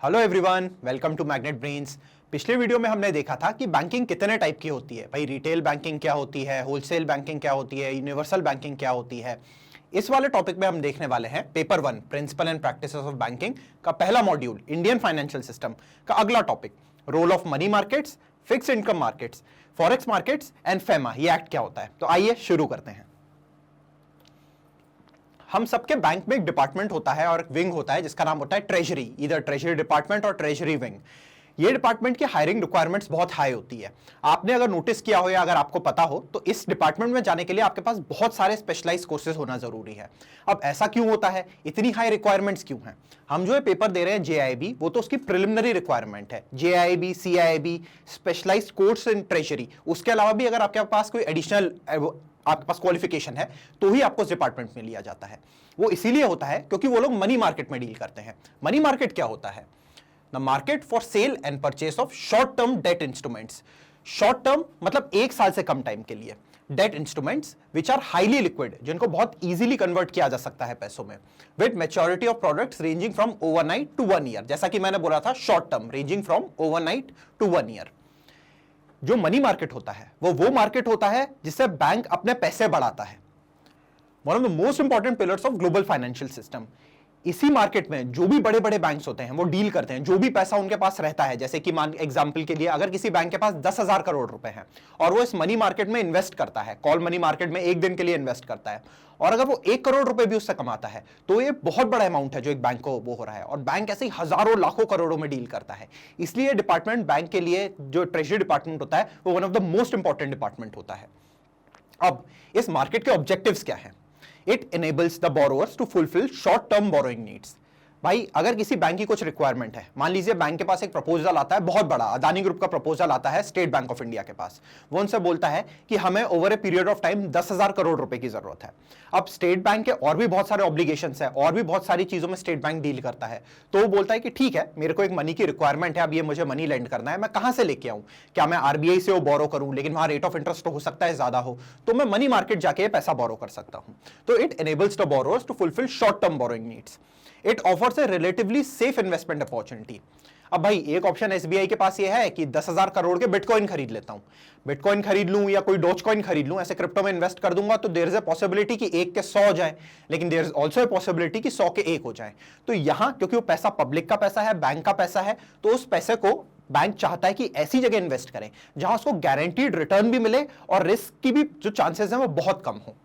Hello everyone, welcome to magnet brains. पिछले video में हमने देखा था कि बैंकिंग कितने टाइप की होती है। भाई रिटेल बैंकिंग क्या होती है, होलसेल बैंकिंग क्या होती है, यूनिवर्सल बैंकिंग क्या होती है। इस वाले टॉपिक में हम देखने वाले हैं paper 1 principle and practices of banking का पहला मॉड्यूल, इंडियन फाइनेंशियल सिस्टम का अगला topic, role of money markets, fixed income markets, forex markets and FEMA, ये एक्ट क्या होता है। तो आइए शुरू करते हैं। हम सबके बैंक में एक डिपार्टमेंट होता है और एक विंग होता है जिसका नाम होता है ट्रेजरी, इधर ट्रेजरी डिपार्टमेंट और ट्रेजरी विंग। ये डिपार्टमेंट की हायरिंग रिक्वायरमेंट्स बहुत हाई होती है। आपने अगर नोटिस किया हो या अगर आपको पता हो तो इस डिपार्टमेंट में जाने के लिए आपके पास बहुत सारे स्पेशलाइज कोर्सेज होना जरूरी है। अब ऐसा क्यों होता है, इतनी हाई रिक्वायरमेंट्स क्यों हैं? हम जो ये पेपर दे रहे हैं JIIB, वो तो उसकी प्रिलिमिनरी रिक्वायरमेंट है। JIIB, CIIB, specialised course in treasury, उसके अलावा भी अगर आपके पास कोई एडिशनल आपके पास क्वालिफिकेशन है तो ही आपको उस डिपार्टमेंट में लिया जाता है। वो इसीलिए होता है क्योंकि वो लोग मनी मार्केट में डील करते हैं। मनी मार्केट क्या होता है? The market for sale and purchase of short term debt instruments. Short term मतलब 1 साल से कम टाइम के लिए debt instruments which are highly liquid, जिनको बहुत इजीली कन्वर्ट किया जा सकता है पैसों में, with maturity of products ranging from overnight to 1 year. जैसा कि मैंने बोला था, short term ranging from overnight to 1 year. जो मनी मार्केट होता है वो मार्केट होता है जिससे बैंक अपने पैसे बढ़ाता है। One of the most important pillars of global financial system. इसी मार्केट में जो भी बड़े बड़े बैंक्स होते हैं वो डील करते हैं। जो भी पैसा उनके पास रहता है, जैसे कि मान एग्जांपल के लिए अगर किसी बैंक के पास 10,000 करोड़ रुपए हैं और वो इस मनी मार्केट में इन्वेस्ट करता है, कॉल मनी मार्केट में एक दिन के लिए इन्वेस्ट करता है, और अगर वो 1 करोड़ रुपए भी उससे कमाता है तो ये बहुत बड़ा अमाउंट है जो एक बैंक को वो हो रहा है। और बैंक ऐसे ही हजारों लाखों करोड़ों में डील करता है। इसलिए डिपार्टमेंट बैंक के लिए जो ट्रेजरी डिपार्टमेंट होता है वो one of the most important department होता है। अब इस मार्केट के ऑब्जेक्टिव्स क्या है? It enables the borrowers to fulfill short term borrowing needs। भाई अगर किसी बैंक की कुछ रिक्वायरमेंट है, मान लीजिए बैंक के पास एक प्रपोजल आता है, बहुत बड़ा अदानी ग्रुप का प्रपोजल आता है स्टेट बैंक ऑफ इंडिया के पास। वो उनसे बोलता है कि हमें over a period of time 10,000 crore रुपए की जरूरत है। अब स्टेट बैंक के और भी बहुत सारे ऑब्लिगेशंस है और भी बहुत सारी चीजों में स्टेट बैंक डील करता है। तो वो बोलता है कि ठीक है, मेरे को एक मनी की रिक्वायरमेंट है, अब ये मुझे मनी लेंड करना है, मैं कहां से लेके आऊं? क्या मैं RBI से वो बोरो करूं, लेकिन वहां रेट ऑफ इंटरेस्ट तो हो सकता है ज्यादा हो, तो मैं मनी मार्केट जाके पैसा बोरो कर सकता हूं। तो it enables the borrowers to fulfill short term borrowing needs। It offers a relatively safe investment opportunity। अब भाई एक ऑप्शन SBI के पास ये है कि 10,000 करोड़ के बिटकॉइन खरीद लेता हूं, बिटकॉइन खरीद लूं या कोई डॉज कॉइन खरीद लूं, ऐसे क्रिप्टो में इन्वेस्ट कर दूंगा, तो देयर इज अ पॉसिबिलिटी कि 1 के 100 हो जाए, लेकिन there is also a possibility कि 100 के 1 हो जाए। तो यहां क्योंकि वो पैसा पब्लिक का पैसा है, बैंक का पैसा है, तो उस पैसे को बैंक चाहता है कि ऐसी जगह इन्वेस्ट करें जहां उसको गारंटीड रिटर्न भी मिले और रिस्क की भी जो चांसेस हैं वो बहुत कम हो।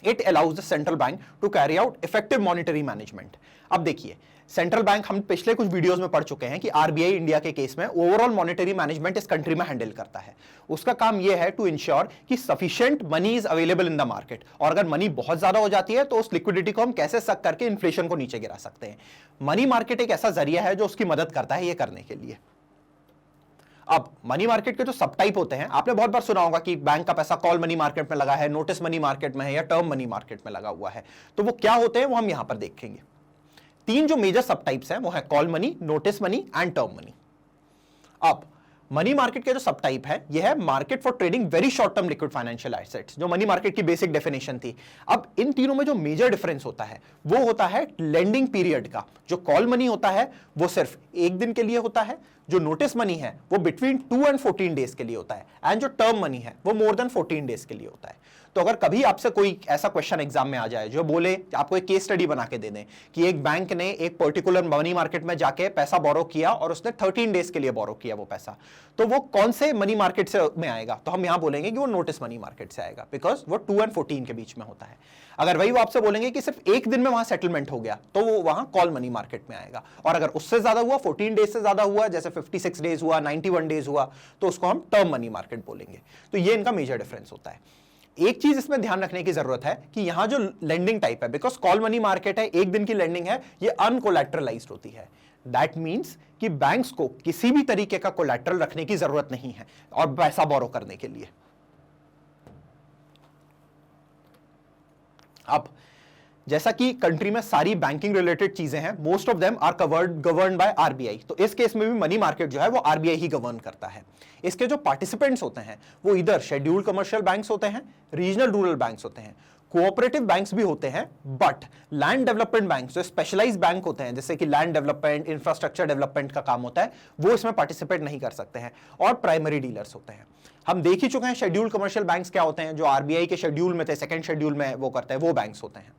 It allows the central bank to carry out effective monetary management। अब देखिए, सेंट्रल बैंक हम पिछले कुछ वीडियोस में पढ़ चुके हैं कि RBI इंडिया के केस में ओवरऑल मॉनेटरी मैनेजमेंट इस कंट्री में हैंडल करता है। उसका काम यह है टू इंश्योर कि sufficient money is available in the market, और अगर मनी बहुत ज्यादा हो जाती है तो उस लिक्विडिटी को हम कैसे सक करके इन्फ्लेशन को नीचे गिरा सकते हैं। मनी मार्केट एक ऐसा जरिया है जो उसकी मदद करता है ये करने के लिए। अब मनी मार्केट के जो सब टाइप होते हैं, आपने बहुत बार सुना होगा कि बैंक का पैसा कॉल मनी मार्केट में लगा है, नोटिस मनी मार्केट में है या टर्म मनी मार्केट में लगा हुआ है। तो वो क्या होते हैं वो हम यहां पर देखेंगे। 3 जो मेजर सब टाइप्स हैं वो है call money, notice money and term money. अब मनी मार्केट के जो सब टाइप है ये है market for trading very short term liquid financial assets, जो मनी मार्केट की बेसिक डेफिनेशन थी। अब इन तीनों में जो मेजर डिफरेंस होता है वो होता है लेंडिंग पीरियड का। जो कॉल मनी होता है वो सिर्फ 1 दिन के लिए होता है, जो नोटिस मनी है वो बिटवीन 2 and 14 डेज के लिए होता है, एंड जो टर्म मनी है वो मोर देन 14 डेज के लिए होता है। तो अगर कभी आपसे कोई ऐसा क्वेश्चन एग्जाम में आ जाए जो बोले, आपको एक केस स्टडी बना के दे दें कि एक बैंक ने एक पर्टिकुलर मनी मार्केट में जाके पैसा बोरो किया और उसने 13 डेज के लिए बोरो किया वो पैसा, तो वो कौन से मनी मार्केट से में आएगा? तो हम यहां बोलेंगे कि वो नोटिस मनी मार्केट से आएगा, बिकॉज वो 2 and 14 के बीच में होता है। अगर वही वो आपसे बोलेंगे कि सिर्फ 1 दिन में वहां सेटलमेंट हो गया तो वो वहां कॉल मनी मार्केट में आएगा, और अगर उससे ज्यादा हुआ, 14 डेज से ज्यादा हुआ, जैसे 56 डेज हुआ, 91 डेज हुआ, तो उसको हम टर्म मनी मार्केट बोलेंगे। तो ये इनका मेजर डिफरेंस होता है। एक चीज इसमें ध्यान रखने की जरूरत है कि यहां जो लेंडिंग टाइप है, बिकॉज कॉल मनी मार्केट है, 1 दिन की लेंडिंग है, ये अनकोलैटरलाइज्ड होती है। दैट मीन्स कि बैंक्स को किसी भी तरीके का कोलैटरल रखने की जरूरत नहीं है और पैसा बोरो करने के लिए। अब जैसा कि कंट्री में सारी बैंकिंग रिलेटेड चीजें हैं, most of them are governed by RBI, तो इस केस में भी मनी मार्केट जो है वो RBI ही गवर्न करता है। इसके जो पार्टिसिपेंट्स होते हैं वो इधर शेड्यूल्ड कमर्शियल बैंक्स होते हैं, रीजनल रूरल बैंक्स होते हैं, कोऑपरेटिव बैंक्स भी होते हैं, बट लैंड डेवलपमेंट बैंक जो स्पेशलाइज्ड बैंक होते हैं, जैसे कि लैंड डेवलपमेंट, इंफ्रास्ट्रक्चर डेवलपमेंट का काम होता है, वो इसमें पार्टिसिपेट नहीं कर सकते हैं, और प्राइमरी डीलर्स होते हैं। हम देख ही चुके हैं शेड्यूल्ड कमर्शियल बैंक्स क्या होते हैं, जो आरबीआई के शेड्यूल में थे, सेकंड शेड्यूल में वो करते हैं, वो बैंक्स होते हैं।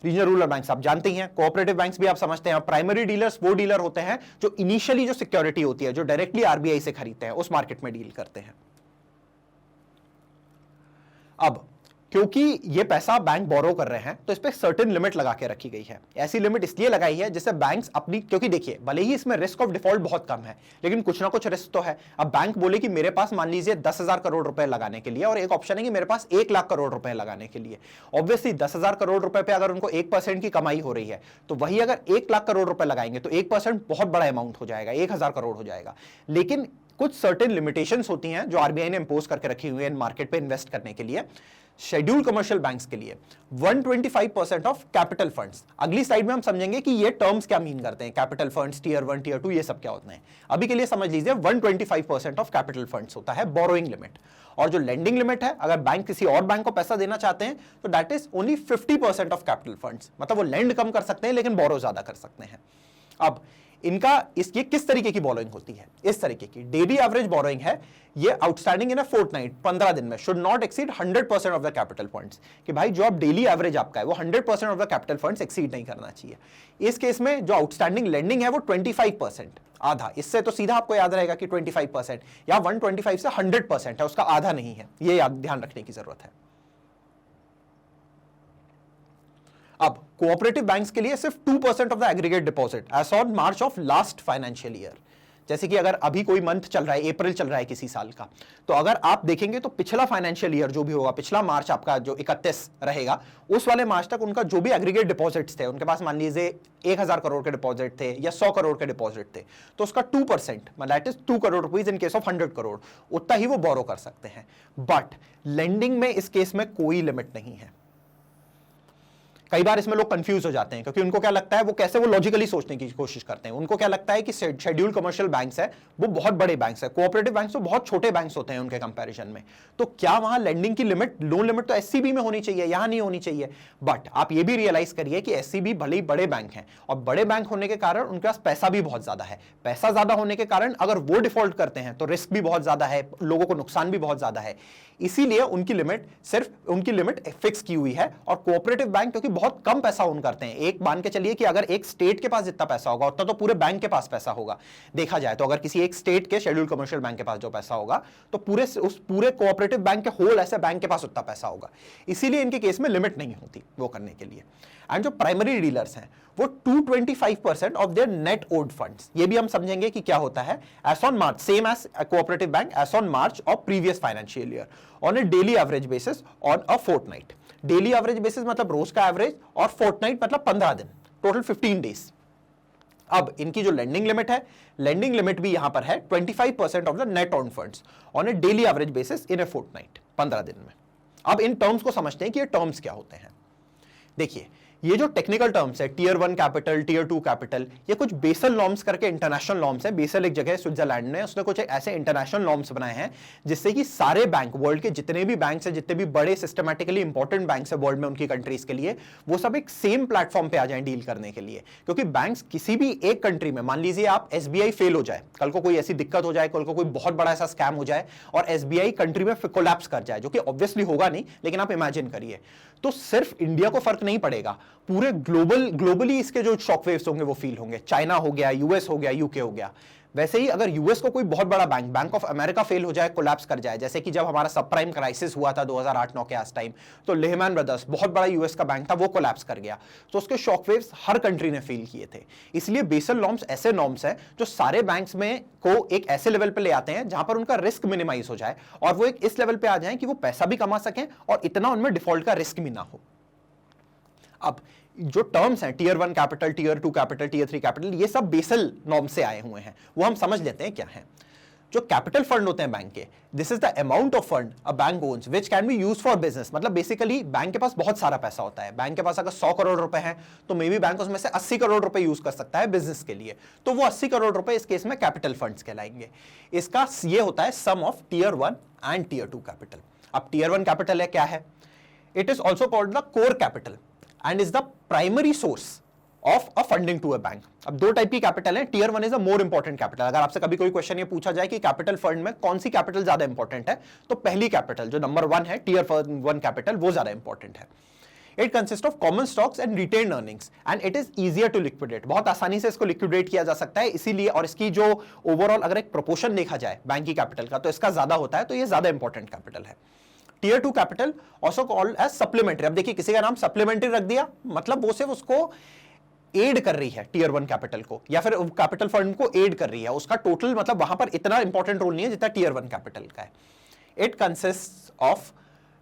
रीजनल रूरल बैंक्स आप जानते ही हैं, कोऑपरेटिव बैंक्स भी आप समझते हैं। प्राइमरी डीलर्स वो डीलर होते हैं जो इनिशियली जो सिक्योरिटी होती है, जो डायरेक्टली आरबीआई से खरीदते हैं, उस मार्केट में डील करते हैं। अब क्योंकि ये पैसा बैंक बोरो कर रहे हैं, तो इस पे सर्टेन लिमिट लगा के रखी गई है। ऐसी लिमिट इसलिए लगाई है जिससे बैंक्स अपनी, क्योंकि देखिए भले ही इसमें रिस्क ऑफ डिफॉल्ट बहुत कम है, लेकिन कुछ ना कुछ रिस्क तो है। अब बैंक बोले कि मेरे पास मान लीजिए 10,000 करोड़ रुपए लगाने के लिए, और एक ऑप्शन है कि मेरे पास 1 लाख करोड़ रुपए लगाने के लिए। ऑब्वियसली 10,000 करोड़ रुपए पे अगर उनको 1% की कमाई हो रही है, तो वही अगर 1 लाख करोड़ रुपए लगाएंगे तो 1% बहुत बड़ा अमाउंट हो जाएगा, 1,000 करोड़ हो जाएगा। लेकिन कुछ सर्टेन लिमिटेशंस होती हैं जो आरबीआई ने इंपोज करके रखी हुई है इन मार्केट पे इन्वेस्ट करने के लिए। शेड्यूल्ड कमर्शियल बैंक्स के लिए 125% ऑफ कैपिटल फंड्स। अगली स्लाइड में हम समझेंगे कि ये टर्म्स क्या मीन करते हैं, कैपिटल फंड्स, टीयर 1, टीयर 2, ये सब क्या होते हैं। अभी के लिए समझ लीजिए 125% ऑफ कैपिटल फंड्स होता है बोरोइंग लिमिट। और जो लेंडिंग लिमिट है, अगर बैंक किसी और बैंक को पैसा देना चाहते हैं तो that is only 50% of capital funds. मतलब वो लेंड कम कर सकते हैं लेकिन बोरो ज्यादा कर सकते हैं। अब इनका ये किस तरीके की बोरोइंग होती है, इस तरीके की डेली एवरेज बोरोइंग है। ये आउटस्टैंडिंग इन अ फोर्टनाइट, 15 दिन में, should not exceed 100% of the capital funds. कि भाई जो आप डेली एवरेज आपका है वो 100% of the capital funds exceed नहीं करना चाहिए। इस केस में जो आउटस्टैंडिंग लेंडिंग है वो 25%, आधा। इससे तो सीधा आपको याद रहेगा कि 25% या 125 से 100% है, उसका आधा नहीं है। ये याद ध्यान रखने की जरूरत है। अब कोऑपरेटिव बैंक्स के लिए सिर्फ 2% of the aggregate deposit as on March of last financial year. जैसे कि अगर अभी कोई मंथ चल रहा है, अप्रैल चल रहा है किसी साल का, तो अगर आप देखेंगे तो पिछला फाइनेंशियल ईयर जो भी होगा, पिछला मार्च आपका जो 31 रहेगा, उस वाले मार्च तक उनका जो भी एग्रीगेट डिपॉजिट्स थे, उनके पास मान लीजिए 1,000 करोड़ के डिपॉजिट थे या 100 करोड़ के डिपॉजिट थे, तो उसका 2%, that is 2 crore rupees in case of 100 crore, उतना ही वो बोरो कर सकते हैं। बट लेंडिंग में इस केस में कोई लिमिट नहीं है। कई बार इसमें लोग कंफ्यूज हो जाते हैं, क्योंकि उनको क्या लगता है, वो कैसे वो लॉजिकली सोचने की कोशिश करते हैं। उनको क्या लगता है कि शेड्यूल्ड कमर्शियल बैंक्स है वो बहुत बड़े बैंक्स है, कोऑपरेटिव बैंक्स तो बहुत छोटे बैंक्स होते हैं उनके कंपैरिजन में, तो क्या वहां लेंडिंग की लिमिट, लोन लिमिट तो एससीबी में होनी चाहिए, यहां नहीं होनी चाहिए। बट आप ये भी रियलाइज करिए कि एससीबी भले ही बड़े बैंक हैं, और बड़े बैंक होने के कारण उनके पास पैसा भी बहुत ज्यादा है। पैसा ज्यादा होने के कारण अगर वो डिफॉल्ट करते हैं तो रिस्क भी बहुत ज्यादा है, लोगों को नुकसान भी बहुत ज्यादा है। इसीलिए उनकी लिमिट फिक्स की हुई है। और कोऑपरेटिव बैंक क्योंकि बहुत कम पैसा ओन करते हैं, एक मान के चलिए कि अगर एक स्टेट के पास जितना पैसा होगा उतना तो पूरे बैंक के पास पैसा होगा। देखा जाए तो अगर किसी एक स्टेट के शेड्यूल्ड कमर्शियल बैंक के पास जो पैसा होगा, तो पूरे कोऑपरेटिव बैंक के होल ऐसे बैंक के पास उतना पैसा होगा। इसीलिए इनके केस में लिमिट नहीं होती वो करने के लिए। एंड जो प्राइमरी डीलर्स हैं वो 225% of their net owned funds. ये भी हम समझेंगे कि क्या होता है। As on March, same as cooperative bank, as on March of previous financial year on a daily average basis on a fortnight. Daily average basis मतलब रोज का एवरेज, और फोर्टनाइट मतलब 15 दिन, टोटल 15 डेज। अब इनकी जो लेंडिंग लिमिट है, लेंडिंग लिमिट भी यहां पर है 25% of the net own funds on a daily average basis in a fortnight, 15 दिन में। अब इन टर्म्स को समझते हैं कि ये टर्म्स क्या होते हैं। देखिए, ये जो टेक्निकल टर्म्स है, टीयर 1 कैपिटल, टीयर 2 कैपिटल, ये कुछ बेसल नॉर्म्स करके इंटरनेशनल नॉर्म्स है। बेसल एक जगह है स्विट्जरलैंड में, उसने कुछ ऐसे इंटरनेशनल नॉर्म्स बनाए हैं जिससे कि सारे बैंक, वर्ल्ड के जितने भी बैंक्स हैं, जितने भी बड़े सिस्टमैटिकली इंपॉर्टेंट बैंक्स है वर्ल्ड में उनकी कंट्रीज के लिए, वो सब एक सेम प्लेटफॉर्म पे आ जाए डील करने के लिए। क्योंकि बैंक्स किसी भी एक कंट्री में, मान लीजिए आप एसबीआई फेल हो जाए, कल को कोई ऐसी दिक्कत हो जाए, कल को कोई बहुत बड़ा ऐसा स्कैम हो जाए और एसबीआई कंट्री में कोलैप्स कर जाए, जो कि ऑब्वियसली होगा नहीं, लेकिन आप इमेजिन करिए, तो सिर्फ इंडिया को फर्क नहीं पड़ेगा, पूरे ग्लोबली इसके जो शॉकवेव्स होंगे वो फील होंगे। चाइना हो गया, यूएस हो गया, यूके हो गया। वैसे ही अगर यूएस को कोई बहुत बड़ा बैंक ऑफ अमेरिका फेल हो जाए, कोलैप्स कर जाए, जैसे कि जब हमारा सब प्राइम क्राइसिस हुआ था 2008-9 के आस टाइम, तो लेहमैन ब्रदर्स बहुत बड़ा यूएस का बैंक था, वो कोलैप्स कर गया, तो उसके शॉकवेव्स हर कंट्री ने फील किए थे। इसलिए बेसल नॉर्म्स ऐसे नॉर्म्स हैं जो सारे बैंक्स में को एक ऐसे लेवल पे ले आते हैं जहां पर उनका रिस्क मिनिमाइज हो जाए, और वो एक इस लेवल पे आ जाए कि वो पैसा भी कमा सकें और इतना उनमें डिफॉल्ट का रिस्क भी ना हो। अब जो टर्म्स हैं, tier 1 capital, tier 2 capital, tier 3 capital, ये सब बेसल नॉर्म से आए हुए हैं, वो हम समझ लेते हैं क्या है। जो कैपिटल फंड होते हैं बैंक के, this is the amount of fund a bank owns which can be used for business. मतलब बेसिकली बैंक के पास बहुत सारा पैसा होता है। बैंक के पास अगर 100 करोड़ रुपए है तो मे बी बैंक उसमें से 80 करोड़ रुपए यूज कर सकता है बिजनेस के लिए, तो वो 80 करोड़ रुपए इस केस में कैपिटल फंड्स कहलाएंगे। इसका ये होता है sum of tier 1 and tier 2 capital. अब टीयर 1 कैपिटल है क्या है, It is also called the core capital and is the primary source of a funding to a bank. अब दो टाइप की कैपिटल है, tier one is a more important capital. अगर आपसे कभी कोई क्वेश्चन ये पूछा जाए कि कैपिटल फंड में कौन सी कैपिटल ज्यादा इंपॉर्टेंट है, तो पहली कैपिटल जो नंबर वन है, टीयर वन कैपिटल, वो ज्यादा इंपॉर्टेंट है। It consists of common stocks and retained earnings and it is easier to liquidate. बहुत आसानी से इसको लिक्विडेट किया जा सकता है, इसीलिए, और इसकी जो ओवरऑल अगर एक प्रोपोर्शन देखा जाए बैंक की कैपिटल का, तो इसका ज्यादा होता है, तो ये ज्यादा इंपॉर्टेंट कैपिटल है। Tier two capital also called as supplementary. अब देखिए किसी का नाम सप्लीमेंट्री रख दिया, मतलब वो सिर्फ उसको एड कर रही है टीयर वन कैपिटल को, या फिर कैपिटल फंड को एड कर रही है, उसका टोटल मतलब वहां पर इतना इंपॉर्टेंट रोल नहीं है जितना टीयर वन कैपिटल का है। It consist of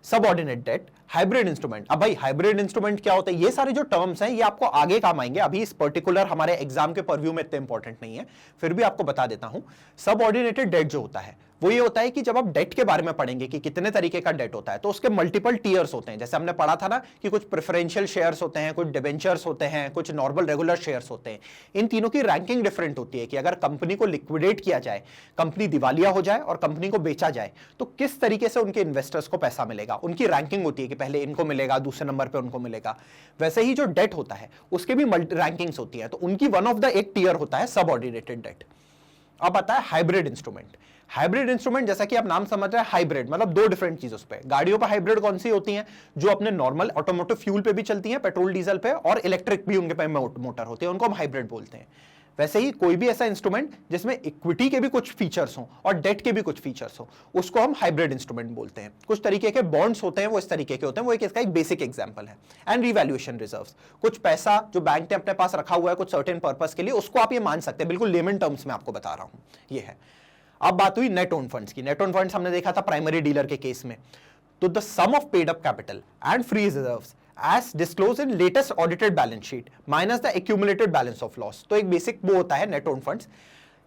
subordinate debt, hybrid instrument. अब भाई हाइब्रिड इंस्ट्रूमेंट क्या होता है, ये सारे जो टर्म्स हैं ये आपको आगे काम आएंगे, अभी इस पर्टिकुलर हमारे एग्जाम के परव्यू में इतने इंपॉर्टेंट नहीं है, फिर भी आपको बता देता हूं। सबऑर्डिनेटेड डेट जो होता है वो ये होता है कि जब आप डेट के बारे में पढ़ेंगे कि कितने तरीके का डेट होता है, तो उसके मल्टीपल टीयर्स होते हैं। जैसे हमने पढ़ा था ना कि कुछ प्रेफरेंशियल शेयर्स होते हैं, कुछ डिबेंचर्स होते हैं, कुछ नॉर्मल रेगुलर शेयर्स होते हैं। इन तीनों की रैंकिंग डिफरेंट होती है कि अगर कंपनी को लिक्विडेट किया जाए, कंपनी दिवालिया हो जाए और कंपनी को बेचा जाए, तो किस तरीके से उनके इन्वेस्टर्स को पैसा मिलेगा, उनकी रैंकिंग होती है कि पहले इनको मिलेगा, दूसरे नंबर पर उनको मिलेगा। वैसे ही जो डेट होता है उसके भी रैंकिंग्स होती है, तो उनकी वन ऑफ द एक टीयर होता है सबऑर्डिनेटेड डेट। अब आता है हाइब्रिड इंस्ट्रूमेंट। हाइब्रिड इंस्ट्रूमेंट, जैसा कि आप नाम समझ रहे हैं, हाइब्रिड मतलब दो डिफरेंट चीजों पे। गाड़ियों पर हाइब्रिड कौन सी होती हैं, जो अपने नॉर्मल ऑटोमोटिव फ्यूल पे भी चलती हैं, पेट्रोल डीजल पे, और इलेक्ट्रिक भी उनके पे मोटर होते हैं, उनको हम हाइब्रिड बोलते हैं। वैसे ही कोई भी ऐसा इंस्ट्रूमेंट जिसमें इक्विटी के भी कुछ फीचर्स हो और डेट के भी कुछ फीचर्स हो, उसको हम हाइब्रिड इंस्ट्रूमेंट बोलते हैं। कुछ तरीके के बॉन्ड्स होते हैं वो इस तरीके के होते हैं, वो इसका एक बेसिक एग्जांपल है। एंड रिवैल्यूएशन रिजर्व्स, कुछ पैसा जो बैंक ने अपने पास रखा हुआ है कुछ सर्टेन पर्पस के लिए, उसको आप ये मान सकते हैं, बिल्कुल लेमन टर्म्स में आपको बता रहा हूं, ये है। अब बात हुई नेट ओन फंड्स की। नेट ओन फंड्स हमने देखा था प्राइमरी डीलर के केस में। तो the sum of paid up capital and free reserves as disclosed in latest audited balance sheet minus the accumulated balance of loss। तो एक basic वो होता है नेट ओन फंड्स।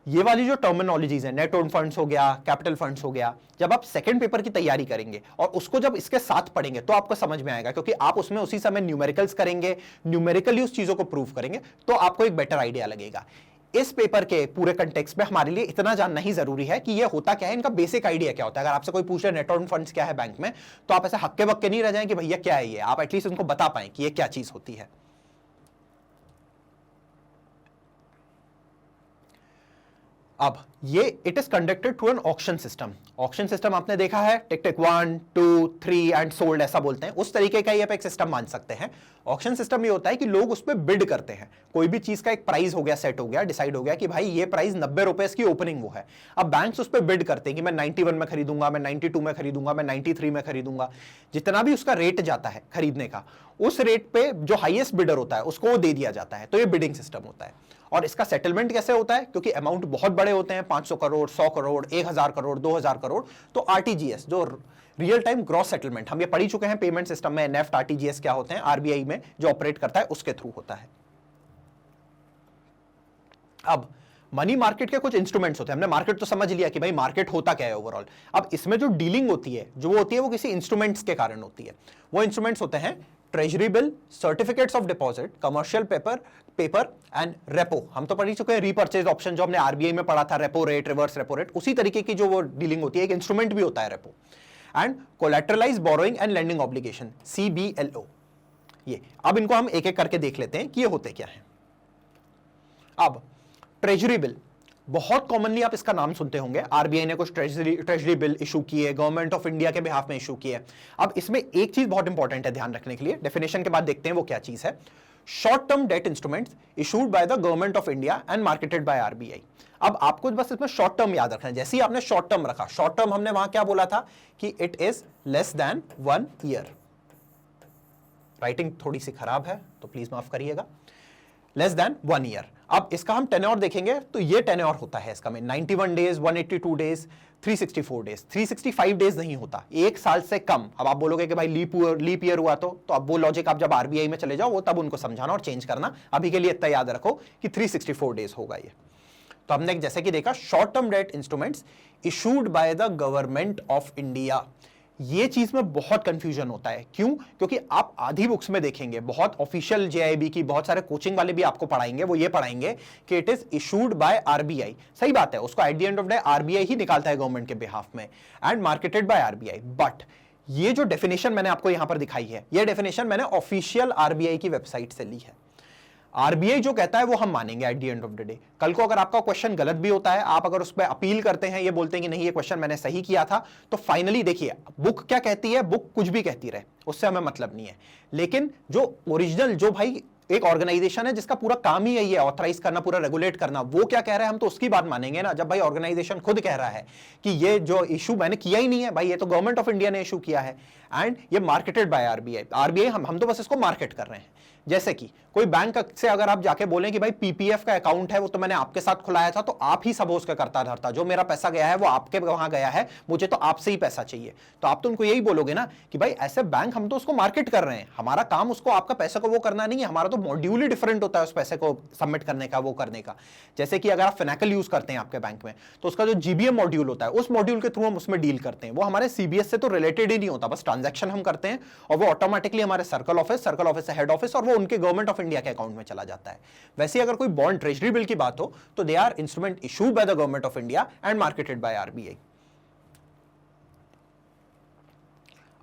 ये वाली जो टर्मिनोलॉजीज है, नेट ओन फंड्स हो गया, कैपिटल फंड्स हो गया, जब आप सेकंड पेपर की तैयारी करेंगे और उसको जब इसके साथ पढ़ेंगे तो आपको समझ में आएगा, क्योंकि आप उसमें उसी समय न्यूमेरिकल्स करेंगे, न्यूमेरिकली उस चीजों को प्रूव करेंगे, तो आपको एक बेटर आइडिया लगेगा। इस पेपर के पूरे कंटेक्स्ट में हमारे लिए इतना जानना ही जरूरी है कि ये होता क्या है, इनका बेसिक आइडिया क्या होता है। अगर आपसे कोई पूछे नेट ओन फंड्स क्या है बैंक में, तो आप ऐसे हक्के बक्के नहीं रह जाएं कि भैया क्या है ये, आप एटलीस्ट उनको बता पाएं कि ये क्या चीज होती है। अब ये it is conducted through an auction system. Auction system आपने देखा है, टिक टिक 1 2 3 एंड सोल्ड ऐसा बोलते हैं, उस तरीके का ये आप एक सिस्टम मान सकते हैं। ऑक्शन सिस्टम ये होता है कि लोग उस पर बिड करते हैं, कोई भी चीज का एक प्राइस हो गया, सेट हो गया, डिसाइड हो गया कि भाई ये प्राइस 90 रुपए की ओपनिंग वो है। अब बैंक्स उस पर बिड करते हैं कि मैं 91 में खरीदूंगा, मैं 92 में खरीदूंगा, मैं 93 में खरीदूंगा, जितना भी उसका रेट जाता है खरीदने का, उस रेट पे जो हाईएस्ट बिडर होता है उसको वो दे दिया जाता है। तो ये बिडिंग सिस्टम होता है। और इसका सेटलमेंट कैसे होता है, क्योंकि अमाउंट बहुत बड़े होते हैं, 500 करोड़, 100 करोड़, 1000 करोड़, 2000 करोड़, तो आरटीजीएस जो रियल टाइम ग्रॉस सेटलमेंट, हम ये पढ़ ही चुके हैं पेमेंट सिस्टम में, नेफ्ट आरटीजीएस क्या होते हैं, आरबीआई में जो ऑपरेट करता है उसके थ्रू होता है। अब मनी मार्केट के कुछ इंस्ट्रूमेंट्स होते हैं, हमने मार्केट तो समझ लिया कि भाई मार्केट होता क्या है ओवरऑल। अब इसमें जो डीलिंग होती है, जो वो होती है, वो किसी इंस्ट्रूमेंट्स के कारण होती है। वो इंस्ट्रूमेंट्स होते हैं treasury bill, certificates of deposit, commercial paper and repo. हम तो पढ़ ही चुके हैं रीपर्चेज ऑप्शन, जो हमने आरबीआई में पढ़ा था, repo rate, reverse repo rate, उसी तरीके की जो वो डीलिंग होती है। एक इंस्ट्रूमेंट भी होता है repo. And collateralise borrowing and lending obligation, CBLO। ये अब इनको हम एक एक करके देख लेते हैं कि ये होते क्या है। अब ट्रेजरी बिल, बहुत कॉमनली आप इसका नाम सुनते होंगे, आरबीआई ने कुछ ट्रेजरी बिल इशू किए, गवर्नमेंट ऑफ इंडिया के बिहाफ में इशू किए। अब इसमें एक चीज बहुत इंपॉर्टेंट है ध्यान रखने के लिए, डेफिनेशन के बाद देखते हैं वो क्या चीज है। Short term debt instruments issued by the government of India and marketed by RBI. अब आपको बस इसमें शॉर्ट टर्म याद रखना है। जैसे ही आपने शॉर्ट टर्म रखा, शॉर्ट टर्म हमने वहां क्या बोला था कि it is less than 1 year. Writing थोड़ी सी खराब है तो प्लीज माफ करिएगा, लेस देन 1 ईयर। अब इसका हम टेन्योर देखेंगे तो ये टेन्योर होता है इसका में 91 डेज, 182 डेज, 364 डेज, 365 डेज नहीं होता, एक साल से कम। अब आप बोलोगे कि भाई लीप ईयर हुआ तो अब वो लॉजिक आप जब आरबीआई में चले जाओ वो तब उनको समझाना और चेंज करना। अभी के लिए इतना याद रखो कि 364 डेज होगा ये। तो हमने जैसे कि देखा, short term debt instruments issued by the government of India. ये चीज में बहुत कंफ्यूजन होता है। क्यों? क्योंकि आप आधी बुक्स में देखेंगे, बहुत ऑफिशियल जेआईबी की, बहुत सारे कोचिंग वाले भी आपको पढ़ाएंगे, वो ये पढ़ाएंगे कि it is issued by RBI. सही बात है, उसको at the end of day RBI ही निकालता है गवर्नमेंट के बिहाफ में, and marketed by RBI. But ये जो डेफिनेशन मैंने आपको यहां पर दिखाई है, ये डेफिनेशन मैंने ऑफिशियल आरबीआई की वेबसाइट से ली है। आरबीआई जो कहता है वो हम मानेंगे eight the end of the day. कल को अगर आपका क्वेश्चन गलत भी होता है, आप अगर उस पर अपील करते हैं, ये बोलते हैं कि नहीं ये क्वेश्चन मैंने सही किया था, तो फाइनली देखिए बुक क्या कहती है, बुक कुछ भी कहती रहे, उससे हमें मतलब नहीं है। लेकिन जो ओरिजिनल, जो भाई एक ऑर्गेनाइजेशन है जिसका पूरा काम ही यही है ऑथराइज करना, पूरा रेगुलेट करना, वो क्या कह रहा है हम तो उसकी बात मानेंगे ना। जब भाई ऑर्गेनाइजेशन खुद कह रहा है कि ये जो इशू मैंने किया ही नहीं है, भाई ये तो गवर्नमेंट ऑफ इंडिया ने इशू किया है एंड ये मार्केटेड बाय आरबीआई। आरबीआई हम तो बस इसको मार्केट कर रहे हैं। जैसे कि कोई बैंक से अगर आप जाके बोलें कि भाई पीपीएफ का अकाउंट है वो तो मैंने आपके साथ खुलाया था, तो आप ही सब उसका करता धरता, जो मेरा पैसा गया है वो आपके वहां गया है, मुझे तो आपसे ही पैसा चाहिए, तो आप तो उनको यही बोलोगे ना कि भाई ऐसे बैंक हम तो उसको मार्केट कर रहे हैं, हमारा काम उसको आपका पैसे को वो करना नहीं है, हमारा तो मॉड्यूल ही डिफरेंट होता है उस पैसे को सबमिट करने का, वो करने का। जैसे कि अगर आप फिनेकल यूज करते हैं आपके बैंक में, तो उसका जो जीबीएम मॉड्यूल होता है, उस मॉड्यूल के थ्रू हम उसमें डील करते हैं, वो हमारे सीबीएस से तो रिलेटेड ही नहीं होता, बस ट्रांजैक्शन हम करते हैं और वो ऑटोमेटिकली हमारे सर्कल ऑफिस से हेड ऑफिस और वो उनके गवर्नमेंट ऑफ इंडिया के अकाउंट में चला जाता है। वैसे अगर कोई बॉन्ड ट्रेजरी बिल की बात हो तो they are instrument issued by the government of India and marketed by RBI.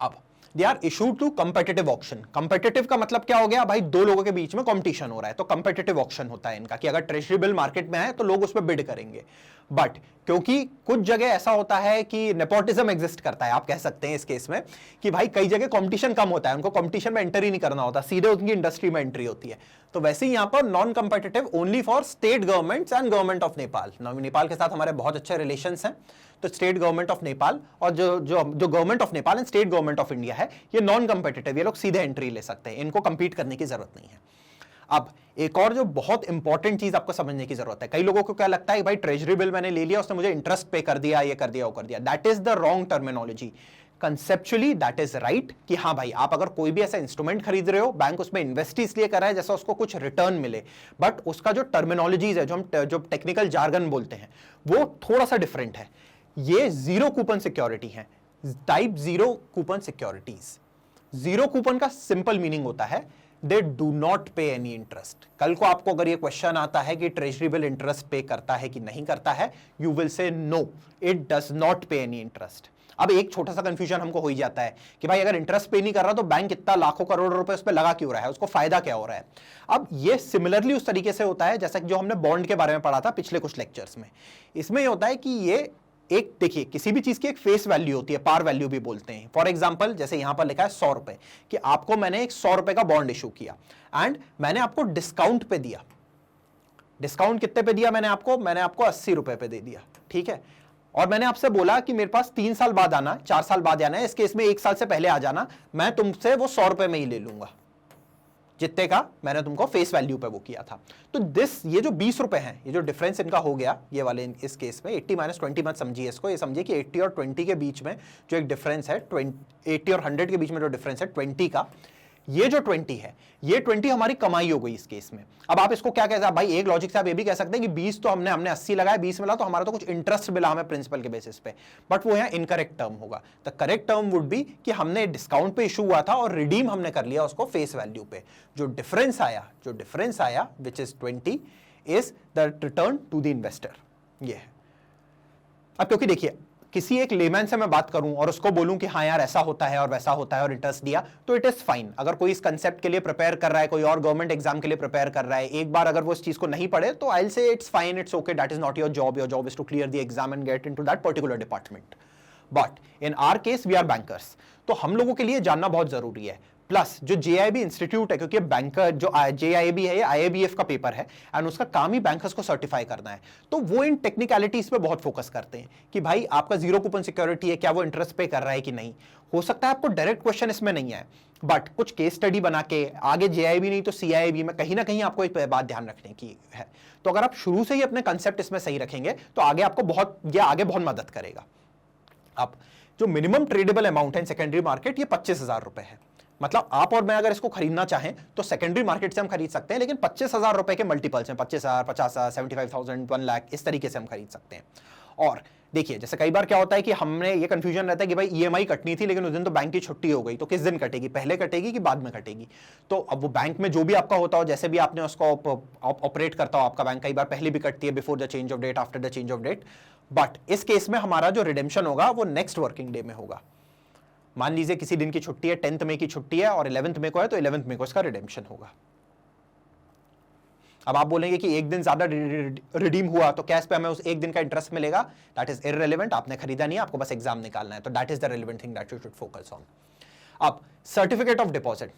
अब they are issued to competitive auction. Competitive का मतलब क्या हो गया, भाई दो लोगों के बीच में कंपटीशन हो रहा है, तो कंपेटिटिव ऑक्शन होता है इनका कि अगर ट्रेजरी बिल मार्केट में है तो लोग उस पर बिड करेंगे। बट क्योंकि कुछ जगह ऐसा होता है कि नेपोटिज्म एग्जिस्ट करता है, आप कह सकते हैं इस केस में कि भाई कई जगह कंपटीशन कम होता है, उनको कंपटीशन में एंटर ही नहीं करना होता, सीधे उनकी इंडस्ट्री में एंट्री होती है। तो वैसे ही यहां पर non competitive only for state governments and government of Nepal. Nepal के साथ हमारे बहुत अच्छे रिलेशंस हैं, तो स्टेट गवर्नमेंट ऑफ नेपाल और जो government of Nepal and state government of India है, ये नॉन कंपेटिटिव, ये लोग सीधे एंट्री ले सकते हैं, इनको कंपीट करने की जरूरत नहीं है। अब एक और जो बहुत इंपॉर्टेंट चीज आपको समझने की जरूरत है, कई लोगों को क्या लगता है भाई ट्रेजरी बिल मैंने ले लिया, उसने मुझे इंटरेस्ट पे कर दिया, ये कर दिया, वो कर दिया। That is the wrong terminology. Conceptually that is right कि हाँ भाई आप अगर कोई भी ऐसा इंस्ट्रूमेंट खरीद रहे हो, बैंक उसमें इन्वेस्ट इसलिए कर रहा है जैसा उसको कुछ रिटर्न मिले, बट उसका जो टर्मिनोलॉजीज है, जो टेक्निकल जार्गन बोलते हैं, वो थोड़ा सा डिफरेंट है। ये जीरो कूपन सिक्योरिटी है, type zero coupon securities. Zero coupon का सिंपल मीनिंग होता है दे do not pay any interest. कल को आपको अगर ये क्वेश्चन आता है कि ट्रेजरी बिल इंटरेस्ट पे करता है कि नहीं करता है, you will say no, it does not pay any interest. अब एक छोटा सा कंफ्यूजन हमको हो ही जाता है कि भाई अगर इंटरेस्ट पे नहीं कर रहा तो बैंक इतना लाखों करोड़ रुपए उस पर लगा क्यों रहा है, उसको फायदा क्या हो रहा है। अब ये सिमिलरली उस तरीके से होता है जैसा कि जो हमने बॉन्ड के बारे में पढ़ा था पिछले कुछ लेक्चर्स में। इसमें ये होता है कि ये एक देखिए किसी भी चीज की एक फेस वैल्यू होती है, पार वैल्यू भी बोलते हैं। फॉर एग्जांपल जैसे यहां पर लिखा है 100 रुपए, कि आपको मैंने एक 100 रुपए का बॉन्ड इशू किया एंड मैंने आपको डिस्काउंट पे दिया। डिस्काउंट कितने पे दिया मैंने आपको 80 रुपए पे दे दिया, ठीक है। और मैंने आपसे बोला कि मेरे पास 3 साल बाद आना, 4 साल बाद आना है, इस केस में 1 साल से पहले आ जाना, मैं तुमसे वो 100 रुपए में ही ले लूंगा जितने का मैंने तुमको फेस वैल्यू पे वो किया था। तो ये जो 20 रुपए हैं, ये जो डिफरेंस इनका हो गया ये वाले इस केस में 80 - 20 मत समझिए इसको, ये समझिए कि 80 और 20 के बीच में जो एक डिफरेंस है, 80 और 100 के बीच में जो डिफरेंस है 20 का, ये जो 20 है, ये 20 हमारी कमाई हो गई इस केस में। अब आप इसको क्या कहते हैं भाई, एक लॉजिक से आप ये भी कह सकते हैं कि 20 तो हमने 80 लगाया, 20 मिला तो हमारा तो कुछ इंटरेस्ट मिला हमें प्रिंसिपल के बेसिस पे, बट वो यहाँ इनकरेक्ट टर्म होगा। The correct term would be कि हमने डिस्काउंट पे इशू हुआ था और रिडीम हमने कर लिया उसको फेस वैल्यू पे। जो डिफरेंस आया which is 20 is the return to the investor. ये है। अब क्योंकि देखिए किसी एक लेमैन से मैं बात करूं और उसको बोलूं कि हाँ यार ऐसा होता है और वैसा होता है और इंटरेस्ट दिया, तो इट इज फाइन। अगर कोई इस कंसेप्ट के लिए प्रिपेयर कर रहा है, कोई और गवर्नमेंट एग्जाम के लिए प्रिपेयर कर रहा है, एक बार अगर वो इस चीज को नहीं पढ़े तो I will say it's fine, it's okay, that is not your job is to clear the exam and get into that particular department. But in our case we are bankers, तो हम लोगों के लिए जानना बहुत जरूरी है। प्लस जो जेआईबी इंस्टीट्यूट है, क्योंकि बैंकर जो जेआईबी है ये आईआईबीएफ का पेपर है एंड उसका काम ही बैंकर्स को सर्टिफाई करना है, तो वो इन टेक्निकलिटीज पे बहुत फोकस करते हैं कि भाई आपका जीरो कूपन सिक्योरिटी है, क्या वो इंटरेस्ट पे कर रहा है कि नहीं। हो सकता है आपको डायरेक्ट क्वेश्चन इसमें नहीं आए, बट कुछ केस स्टडी बना के आगे जेआईबी नहीं तो सीआईबी में कहीं ना कहीं आपको एक बात ध्यान रखने की है। तो अगर आप शुरू से ही अपने कंसेप्ट इसमें सही रखेंगे तो आगे आपको बहुत मदद करेगा। अब जो मिनिमम ट्रेडेबल अमाउंट है सेकेंडरी मार्केट, ये 25,000 रुपए है। मतलब आप और मैं अगर इसको खरीदना चाहें तो सेकेंडरी मार्केट से हम खरीद सकते हैं, लेकिन 25,000 रुपए के मल्टीपल्स हैं, 25,000, 50,000, 75,000, 1 लाख, इस तरीके से हम खरीद सकते हैं। और देखिए जैसे कई बार क्या होता है कि हमने ये कंफ्यूजन रहता है कि भाई ईएमआई कटनी थी लेकिन उस दिन तो बैंक की छुट्टी हो गई, तो किस दिन कटेगी, पहले कटेगी कि बाद में कटेगी। तो अब वो बैंक में जो भी आपका होता हो, जैसे भी आपने उसको ऑपरेट करता हो आपका बैंक, कई बार पहले भी कटती है, before the change of date, after the change of date. But इस केस में हमारा जो रिडेम्पशन होगा वो नेक्स्ट वर्किंग डे में होगा। मान लीजिए किसी दिन की छुट्टी है, 10th मई की छुट्टी है और 11th मई को है, तो 11th मई को इसका रिडेम्पशन होगा। अब आप बोलेंगे कि एक दिन ज्यादा रिडीम हुआ तो क्या इस पे हमें उस एक दिन का इंटरेस्ट मिलेगा? दैट इज इररिलेवेंट, आपने खरीदा नहीं है, आपको बस एग्जाम निकालना है, तो that is the relevant thing that you should focus on. अब सर्टिफिकेट ऑफ डिपॉजिट,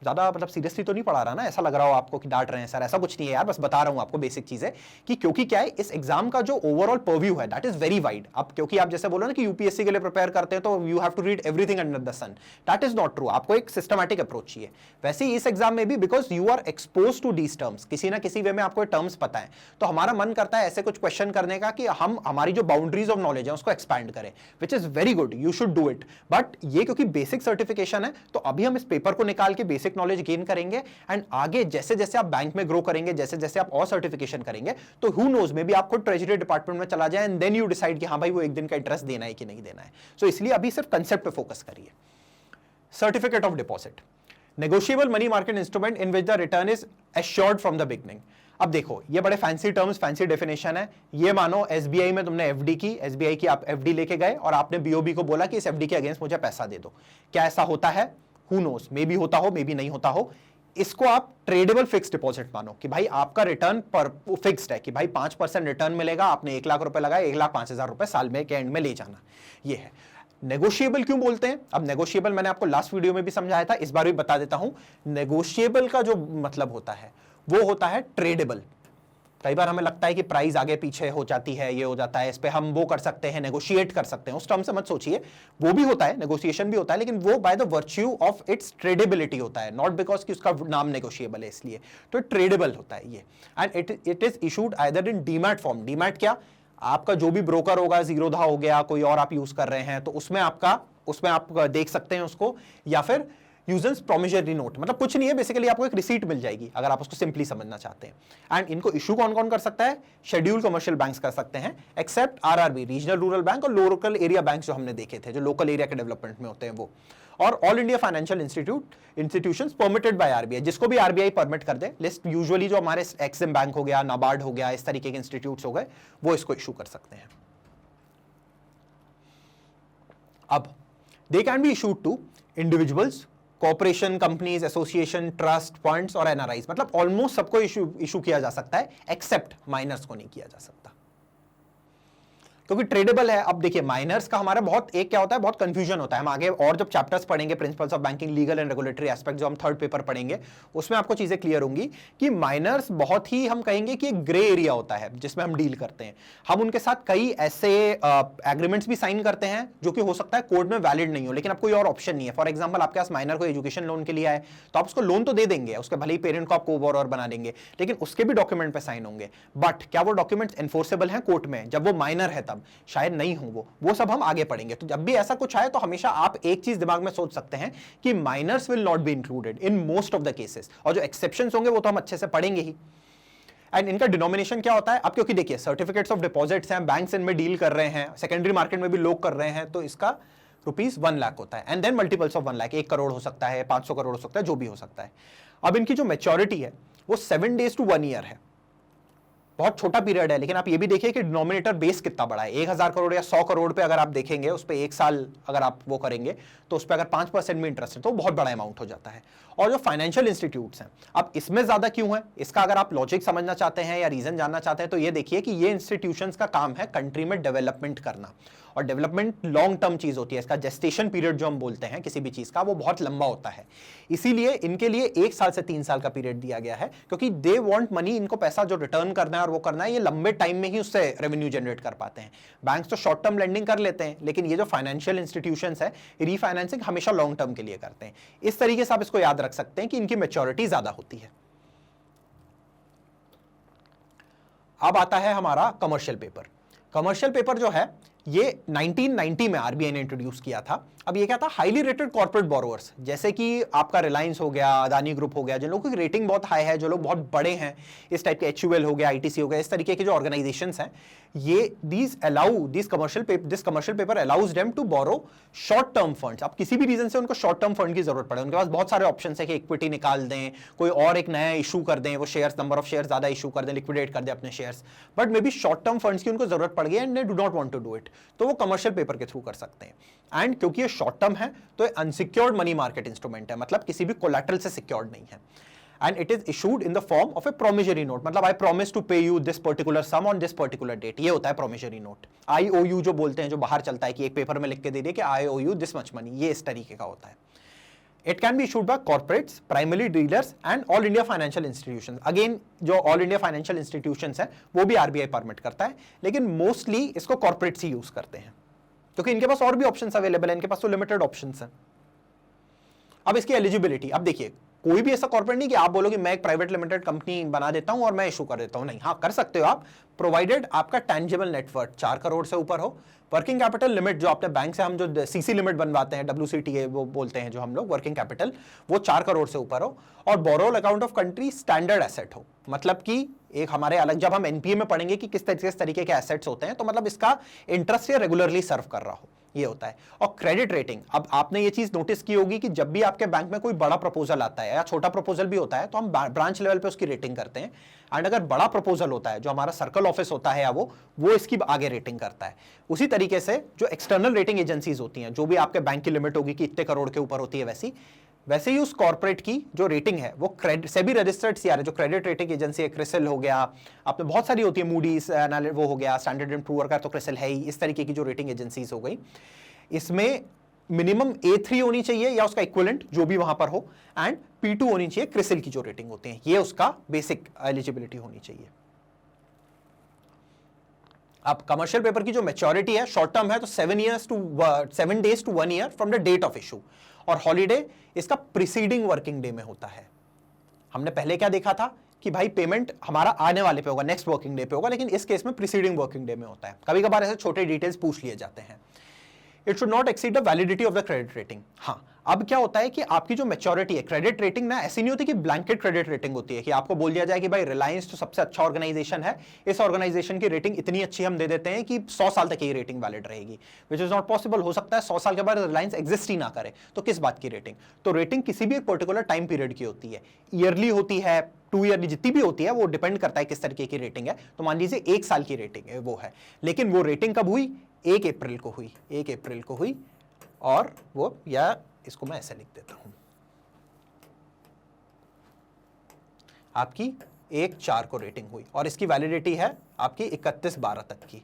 ज्यादा मतलब सीरियसली तो नहीं पढ़ा रहा ना, ऐसा लग रहा हो आपको कि डांट रहे हैं सर, ऐसा कुछ नहीं है यार, बस बता रहा हूं आपको बेसिक चीजें कि क्योंकि क्या है, इस एग्जाम का जो ओवरऑल परव्यू है दैट इज वेरी वाइड। अब क्योंकि आप जैसे बोलो ना कि यूपीएससी के लिए प्रिपेयर करते हैं तो you have to read everything under the sun, that is not true. आपको एक सिस्टमैटिक अप्रोच चाहिए। वैसे ही इस एग्जाम में भी because you are expose to these terms, किसी ना किसी वे में आपको टर्म्स पता है, तो हमारा मन करता है ऐसे कुछ क्वेश्चन करने का कि हम हमारी जो बाउंड्रीज ऑफ नॉलेज है उसको एक्सपैंड करें, which is very good, you should do it. But ये क्योंकि बेसिक सर्टिफिकेशन है तो अभी हम इस पेपर को निकाल के बेसिक नॉलेज गेन करेंगे, एंड आगे जैसे जैसे आप बैंक में ग्रो करेंगे, जैसे जैसे आप और सर्टिफिकेशन करेंगे, तो हु नोज मे बी आप खुद ट्रेजरी डिपार्टमेंट में चला जाए एंड देन यू डिसाइड कि हाँ भाई वो एक दिन का इंटरेस्ट देना है कि नहीं देना है। सो इसलिए अभी सिर्फ कंसेप्ट पे फोकस करिए। Certificate of deposit, negotiable money market instrument in which the return is assured from the beginning. अब देखो ये बड़े फैंसी टर्म्स, फैंसी डेफिनेशन है। ये मानो एसबीआई में तुमने एफडी की, एसबीआई की आप एफडी लेके गए और आपने बीओबी को बोला कि इस एफडी के अगेंस्ट मुझे पैसा दे दो। क्या ऐसा होता है? हु नोज, मे बी होता हो, मे बी नहीं होता हो। इसको आप ट्रेडेबल फिक्स डिपॉजिट मानो कि भाई आपका रिटर्न पर फिक्स्ड है कि भाई 5% रिटर्न मिलेगा, आपने 1 लाख रुपए लगाए, 1,05,000 रुपए साल में के एंड में ले जाना। ये है। नेगोशिएबल क्यों बोलते हैं? अब नेगोशिएबल मैंने आपको लास्ट वीडियो में भी समझाया था, इस बार भी बता देता हूं। नेगोशिएबल का जो मतलब होता है वो होता है ट्रेडेबल। कई बार हमें लगता है कि प्राइस आगे पीछे हो जाती है, ये हो जाता है, इस पे हम वो कर सकते हैं, नेगोशिएट कर सकते हैं, उस टर्म से मत सोचिए। वो भी होता है, नेगोशिएशन भी होता है, लेकिन वो by the virtue of its tradeability होता है, नॉट बिकॉज कि उसका नाम नेगोशिएबल है इसलिए। तो ट्रेडेबल होता है ये, and it is issued either in demat form. Demat क्या? आपका जो भी ब्रोकर होगा, जीरोधा हो गया, कोई और आप यूज कर रहे हैं, तो उसमें आप देख सकते हैं उसको, या फिर यूजर्स प्रोमिसरी नोट, मतलब कुछ नहीं है, बेसिकली आपको एक रिसीट मिल जाएगी अगर आप उसको सिंपली समझना चाहते हैं। एंड इनको इशू कौन कौन कर सकता है? शेड्यूल कमर्शियल बैंक्स कर सकते हैं, except RRB, regional rural bank, और लोकल एरिया बैंक जो हमने देखे थे, जो लोकल एरिया के डेवलपमेंट में होते हैं वो, और all India financial institutions permitted by RBI, जिसको भी आरबीआई परमिट कर दे। लिस्ट यूजुअली जो हमारे एक्सिम बैंक हो गया, नाबार्ड हो गया, इस तरीके के इंस्टीट्यूट्स हो गए, वो इसको इशू कर सकते हैं। अब they can be issued to individuals, corporation, companies, association, trust, funds और एनआरआईज, मतलब ऑलमोस्ट सबको इशू किया जा सकता है, एक्सेप्ट माइनर्स को नहीं किया जा सकता क्योंकि ट्रेडेबल है। अब देखिए माइनर्स का हमारा बहुत एक क्या होता है, बहुत कंफ्यूजन होता है। हम आगे और जब चैप्टर्स पढ़ेंगे, principles of banking, legal and regulatory aspect, जो हम थर्ड पेपर पढ़ेंगे, उसमें आपको चीजें क्लियर होंगी कि माइनर्स बहुत ही, हम कहेंगे कि एक ग्रे एरिया होता है जिसमें हम डील करते हैं। हम उनके साथ कई ऐसे एग्रीमेंट्स भी साइन करते हैं जो कि हो सकता है कोर्ट में वैलिड नहीं हो, लेकिन अब कोई और ऑप्शन नहीं है। फॉर एग्जाम्पल आपके पास माइनर को एजुकेशन लोन के लिए आए तो आप उसको लोन तो दे देंगे, उसके भले ही पेरेंट को आप को-बोरोवर बना देंगे, लेकिन उसके भी डॉक्यूमेंट पे साइन होंगे। बट क्या वो डॉक्यूमेंट्स एनफोर्सेबल हैं कोर्ट में? जब वो माइनर है तब शायद नहीं, वो सब हम आगे पढ़ेंगे। तो जब भी ऐसा कुछ आए तो हमेशा आप एक चीज दिमाग में सोच सकते हैं कि minors will not be included in most of the cases, और जो एक्सेप्शंस होंगे वो तो हम अच्छे से पढ़ेंगे ही। एंड इनका डिनोमिनेशन क्या होता है? अब क्योंकि देखिए सर्टिफिकेट्स ऑफ डिपॉजिट्स हैं, बैंक्स इनमें डील कर रहे हैं, सेकेंडरी मार्केट में भी लोग कर रहे हैं, तो इसका ₹1 लाख होता है, and then multiples of 1 lakh, 1 crore हो सकता है, 500 करोड़ हो सकता है, जो भी हो सकता है। अब इनकी जो मैच्योरिटी है वो 7 days to 1 year है, बहुत छोटा पीरियड है, लेकिन आप ये भी देखिए कि डिनोमिनेटर बेस कितना बड़ा है। 1000 करोड़ या 100 करोड़ पे अगर आप देखेंगे, उस पर 1 साल अगर आप वो करेंगे तो उस पर अगर 5% में इंटरेस्ट है तो बहुत बड़ा अमाउंट हो जाता है। और जो फाइनेंशियल इंस्टीट्यूट्स हैं, अब इसमें ज्यादा क्यों है, इसका अगर आप लॉजिक समझना चाहते हैं या रीजन जानना चाहते हैं तो ये देखिए कि ये इंस्टीट्यूशंस का काम है कंट्री में डेवलपमेंट करना, और डेवलपमेंट लॉन्ग टर्म चीज होती है। इसका जेस्टेशन पीरियड जो हम बोलते हैं किसी भी चीज का, वो बहुत लंबा होता है। इसीलिए इनके लिए 1 साल से 3 साल का पीरियड दिया गया है, क्योंकि दे वांट मनी, इनको पैसा जो रिटर्न करना है और वो करना है, ये लंबे टाइम में ही उससे रेवेन्यू जनरेट कर पाते हैं। बैंक्स तो शॉर्ट टर्म लेंडिंग कर लेते हैं, लेकिन ये जो फाइनेंशियल इंस्टीट्यूशंस है, रीफाइनेंसिंग हमेशा लॉन्ग टर्म के लिए करते हैं। इस तरीके से आप इसको याद रख सकते हैं कि इनकी मैच्योरिटी ज्यादा होती है। अब आता है हमारा कमर्शियल पेपर। कमर्शियल पेपर जो है ये 1990 में आरबीआई ने इंट्रोड्यूस किया था। अब ये क्या था? हाईली रेटेड कॉर्पोरेट बोरोवर्स, जैसे कि आपका रिलायंस हो गया, अदानी ग्रुप हो गया, जिन लोगों की रेटिंग बहुत हाई है, जो लोग बहुत बड़े हैं, इस टाइप के एचयूएल हो गया, आईटीसी हो गया, इस तरीके के जो ऑर्गेनाइजेशंस हैं, ये this commercial paper allows them to borrow short term funds. अब किसी भी रीजन से उनको शॉर्ट टर्म फंड की जरूरत पड़े, उनके पास बहुत सारे ऑप्शन है कि इक्विटी निकाल दें, कोई और एक नया इशू कर दें, वो शेयर्स, नंबर ऑफ शेयर ज्यादा इशू कर दें, लिक्विडेट कर दें अपने shares, but may be short term funds की उनको जरूरत पड़ गई and they do not want to do it. तो वो कमर्शियल पेपर के थ्रू कर सकते हैं। एंड क्योंकि ये शॉर्ट टर्म है तो ये अनसिक्योर्ड मनी मार्केट इंस्ट्रूमेंट है, मतलब किसी भी कोलैटरल से सिक्योर्ड नहीं है। And it is issued in the form of a promissory note, मतलब I promise to pay you this particular sum on this particular date, ये होता है प्रोमिसरी नोट। IOU जो बोलते हैं, जो बाहर चलता है कि एक पेपर में लिख के दे दिए कि आई ओ यू दिस मच मनी, ये इस तरीके का होता है। It can be issued by corporates, primarily dealers and all India financial institutions. Again, जो all India financial institutions हैं वो भी RBI परमिट करता है, लेकिन मोस्टली इसको कॉर्पोरेट्स ही यूज करते हैं क्योंकि इनके पास और भी ऑप्शंस अवेलेबल है, इनके पास तो लिमिटेड ऑप्शंस हैं। अब इसकी एलिजिबिलिटी, अब देखिए कोई भी ऐसा कॉर्पोरेट नहीं कि आप बोलो कि मैं एक प्राइवेट लिमिटेड कंपनी बना देता हूं और मैं इशू कर देता हूं, नहीं, हाँ कर सकते हो आप, प्रोवाइडेड आपका टेंजिबल नेटवर्थ 4 करोड़ से ऊपर हो, वर्किंग कैपिटल लिमिट जो आपने बैंक से हम जो सीसी लिमिट बनवाते हैं, WCTA वो बोलते हैं जो हम लोग वर्किंग कैपिटल, वो 4 करोड़ से ऊपर हो, और borrowal account of country standard asset हो, मतलब कि एक हमारे अलग, जब हम NPA में पढ़ेंगे कि किस तरीके के एसेट्स होते हैं, तो मतलब इसका इंटरेस्ट ये रेगुलरली सर्व कर रहा हो, ये होता है। और क्रेडिट रेटिंग, अब आपने ये चीज नोटिस की होगी कि जब भी आपके बैंक में कोई बड़ा प्रपोजल आता है या छोटा प्रपोजल भी होता है तो हम ब्रांच लेवल पे उसकी रेटिंग करते हैं, एंड अगर बड़ा प्रपोजल होता है जो हमारा सर्कल ऑफिस होता है या वो इसकी आगे रेटिंग करता है। उसी तरीके से जो एक्सटर्नल रेटिंग एजेंसीज होती हैं, जो भी आपके बैंक की लिमिट होगी कि इतने करोड़ के ऊपर होती है, वैसे ही उस कॉर्पोरेट की जो रेटिंग है वो सेबी रजिस्टर्ड सीआरए, जो क्रेडिट रेटिंग एजेंसी है, क्रिसिल हो गया, आपने बहुत सारी होती है, मूडीज वो हो गया, स्टैंडर्ड एंड पुअर का तो क्रिसिल है ही, इस तरीके की जो रेटिंग एजेंसीज हो गई, इसमें मिनिमम A3 होनी चाहिए या उसका इक्विवेलेंट जो भी वहां पर हो, एंड P2 होनी चाहिए क्रिसिल की जो रेटिंग होती है, ये उसका बेसिक एलिजिबिलिटी होनी चाहिए। अब कमर्शियल पेपर की जो मैच्योरिटी है, शॉर्ट टर्म है तो 7 days to 1 year from the date of issue, और हॉलीडे इसका प्रीसीडिंग वर्किंग डे में होता है। हमने पहले क्या देखा था कि भाई पेमेंट हमारा आने वाले पे होगा, नेक्स्ट वर्किंग डे पे होगा, लेकिन इस केस में प्रीसीडिंग वर्किंग डे में होता है। कभी कभार ऐसे छोटे डिटेल्स पूछ लिए जाते हैं। It should not exceed the validity of the credit rating. हाँ, अब क्या होता है कि आपकी जो मैच्योरिटी है, क्रेडिट रेटिंग ना ऐसी नहीं होती कि ब्लैंकेट क्रेडिट रेटिंग होती है कि आपको बोल दिया जाए कि भाई रिलायंस तो सबसे अच्छा ऑर्गेनाइजेशन है, इस ऑर्गेनाइजेशन की रेटिंग इतनी अच्छी हम दे देते हैं कि 100 साल तक ये रेटिंग वैलिड रहेगी, विच इज नॉट पॉसिबल। हो सकता है 100 साल के बाद रिलायंस एग्जिस्ट ही ना करे, तो किस बात की रेटिंग? तो रेटिंग किसी भी एक पर्टिकुलर टाइम पीरियड की होती है, ईयरली होती है, 2 ईयरली, जितनी भी होती है वो डिपेंड करता है किस तरीके की रेटिंग है। तो मान लीजिए 1 साल की रेटिंग है वो है, लेकिन वो रेटिंग कब हुई? 1 अप्रैल को हुई, 1 अप्रैल को हुई, और वो, या इसको मैं ऐसे लिख देता हूं, आपकी 1/4 को रेटिंग हुई और इसकी वैलिडिटी है आपकी 31/12 तक की।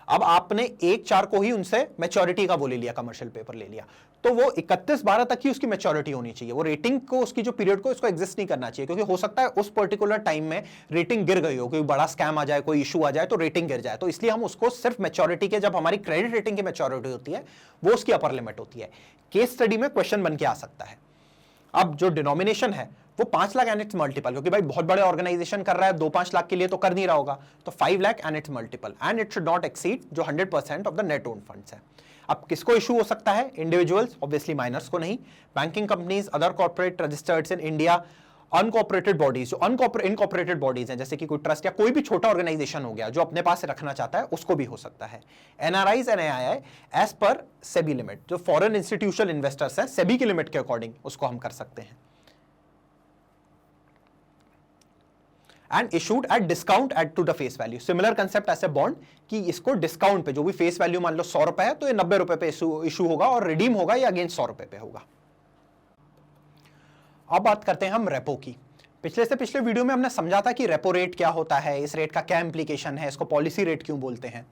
अब आपने 1/4 को ही उनसे मैच्योरिटी का वो ले लिया, कमर्शियल पेपर ले लिया, तो वो 31/12 तक ही उसकी मैच्योरिटी होनी चाहिए। वो रेटिंग को, उसकी जो पीरियड को, इसको एग्जिस्ट नहीं करना चाहिए, क्योंकि हो सकता है उस पर्टिकुलर टाइम में रेटिंग गिर गई हो, कोई बड़ा स्कैम आ जाए, कोई इशू आ जाए तो रेटिंग गिर जाए। तो इसलिए हम उसको सिर्फ मैच्योरिटी के, जब हमारी क्रेडिट रेटिंग की मैच्योरिटी होती है वो उसकी अपर लिमिट होती है। केस स्टडी में क्वेश्चन बन के आ सकता है। अब जो डिनोमिनेशन है वो 5 लाख एंड इट्स मल्टीपल, क्योंकि भाई बहुत बड़े ऑर्गेनाइजेशन कर रहा है, 2-5 लाख के लिए तो कर नहीं रहा होगा, तो 5 lakh and it's multiple, and it should not exceed जो 100% of the net own funds है। अब किसको इशू हो सकता है? इंडिविजुअल्स, ऑब्वियसली माइनर्स को नहीं, banking companies, other corporate registered in India, unincorporated bodies, जो इनकॉर्पोरेटेड बॉडीज हैं, जैसे कि कोई ट्रस्ट या कोई भी छोटा ऑर्गेनाइजेशन हो गया जो अपने पास रखना चाहता है, उसको भी हो सकता है। NRIs and AII as per SEBI limit, जो फॉरेन इंस्टीट्यूशनल इन्वेस्टर्स हैं, सेबी की लिमिट के अकॉर्डिंग उसको हम कर सकते हैं। And issued at discount at to the face value, similar concept ऐसे बॉन्ड कि इसको डिस्काउंट पे, जो भी फेस वैल्यू मान लो 100 रुपए है तो ये 90 रुपए पे इशू होगा और रिडीम होगा या अगेंस्ट 100 रुपए पे होगा। अब बात करते हैं हम रेपो की। पिछले वीडियो में हमने समझा था कि रेपो रेट क्या होता है, इस रेट का क्या इंप्लीकेशन है, इसको पॉलिसी रेट क्यों बोलते हैं।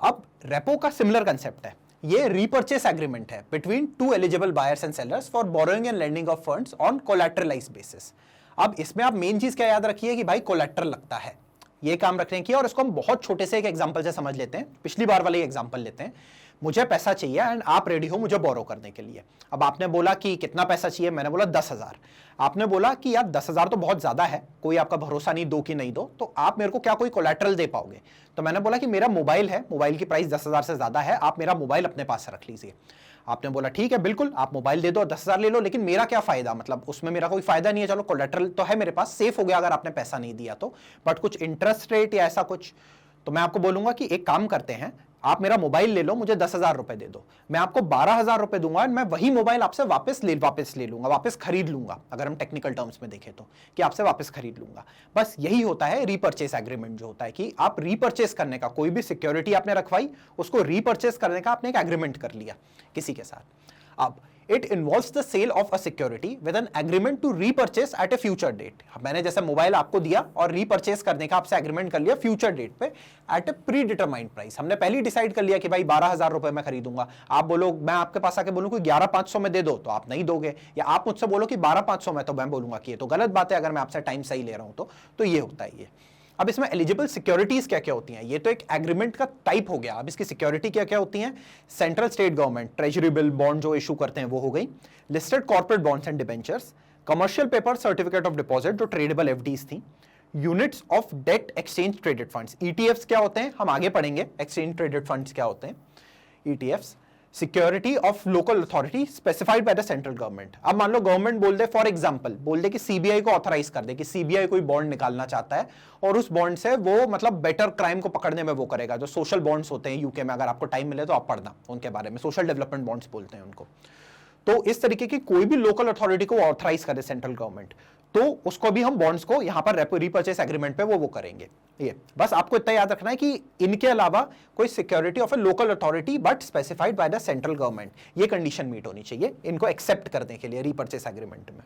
अब रेपो का सिमिलर कंसेप्ट है, ये रीपर्चेस एग्रीमेंट है between 2 eligible buyers and sellers for borrowing and lending of funds on collateralised basis. अब इसमें आप मेन चीज क्या याद रखिए कि भाई कोलैटरल लगता है, ये काम रखने की, और इसको हम बहुत छोटे से एक एग्जांपल से समझ लेते हैं। पिछली बार वाले एग्जांपल लेते हैं। मुझे पैसा चाहिए एंड आप रेडी हो मुझे बोरो करने के लिए। अब आपने बोला कि कितना पैसा चाहिए, मैंने बोला 10,000। आपने बोला कि यार 10,000 तो बहुत ज्यादा है, कोई आपका भरोसा नहीं, दो कि नहीं दो, तो आप मेरे को क्या कोई कोलैटरल दे पाओगे? तो मैंने बोला कि मेरा मोबाइल है, मोबाइल की प्राइस 10,000 से ज्यादा है, आप मेरा मोबाइल अपने पास रख लीजिए। आपने बोला ठीक है बिल्कुल, आप मोबाइल दे दो, 10,000 ले लो, लेकिन मेरा क्या फायदा, मतलब उसमें मेरा कोई फायदा नहीं है। चलो कोलैटरल तो है मेरे पास, सेफ हो गया अगर आपने पैसा नहीं दिया तो, बट कुछ इंटरेस्ट रेट या ऐसा कुछ, तो मैं आपको बोलूंगा कि एक काम करते हैं, आप मेरा मोबाइल ले लो, मुझे 10,000 रुपए दे दो, मैं आपको 12,000 रुपए दूंगा और मैं वही मोबाइल आपसे वापस ले लूंगा, वापस खरीद लूंगा, अगर हम टेक्निकल टर्म्स में देखें तो, कि आपसे वापस खरीद लूंगा। बस यही होता है रीपर्चेस एग्रीमेंट जो होता है, कि आप रीपर्चेस करने का, कोई भी सिक्योरिटी आपने रखवाई, उसको रीपर्चेस करने का आपने एक एग्रीमेंट कर लिया किसी के साथ। अब it involves the sale of a security with an agreement to repurchase at a future date. मैंने जैसे मोबाइल आपको दिया और रीपर्चेस करने का आपसे एग्रीमेंट कर लिया फ्यूचर डेट पे एट ए प्री डिटरमाइंड प्राइस। हमने पहले डिसाइड कर लिया कि भाई 12,000 रुपए मैं खरीदूंगा। आप बोलो, मैं आपके पास आके बोलूं कि 11,500 में दे दो, तो आप नहीं दोगे, या आप मुझसे बोलो कि 12,500 में, तो मैं बोलूंगा कि ये तो गलत बात है, अगर मैं आपसे टाइम सही ले रहा हूं तो ये होता है ये। अब इसमें एलिजिबल सिक्योरिटीज क्या क्या होती हैं, ये तो एक एग्रीमेंट का टाइप हो गया। अब इसकी सिक्योरिटी क्या क्या होती हैं? Central state government treasury bill bond जो इशू करते हैं वो हो गई, listed corporate bonds and debentures, commercial paper, certificate of deposit जो ट्रेडेबल एफडीज थी, units of debt exchange traded funds, ETFs क्या होते हैं हम आगे पढ़ेंगे, एक्सचेंज ट्रेडेड फंड्स क्या होते हैं, ETFs, security of local authority specified by the central government. अब मान लो गवर्नमेंट बोल दे, फॉर एग्जांपल बोल दे कि सीबीआई को ऑथराइज कर दे कि सीबीआई कोई बॉन्ड निकालना चाहता है और उस बॉन्ड से वो मतलब बेटर क्राइम को पकड़ने में वो करेगा। जो सोशल बॉन्ड्स होते हैं यूके में, अगर आपको टाइम मिले तो आप पढ़ना उनके बारे में, सोशल डेवलपमेंट बॉन्ड्स बोलते हैं उनको। तो इस तरीके की कोई भी लोकल अथॉरिटी को ऑथराइज करे सेंट्रल गवर्नमेंट, तो उसको भी हम बॉन्ड्स को यहां पर रीपर्चेस एग्रीमेंट पे वो करेंगे। ये बस आपको इतना याद रखना है कि इनके अलावा कोई security of A local authority but specified by the central government, ये कंडीशन मीट होनी चाहिए इनको एक्सेप्ट करने के लिए रीपर्चेस एग्रीमेंट में।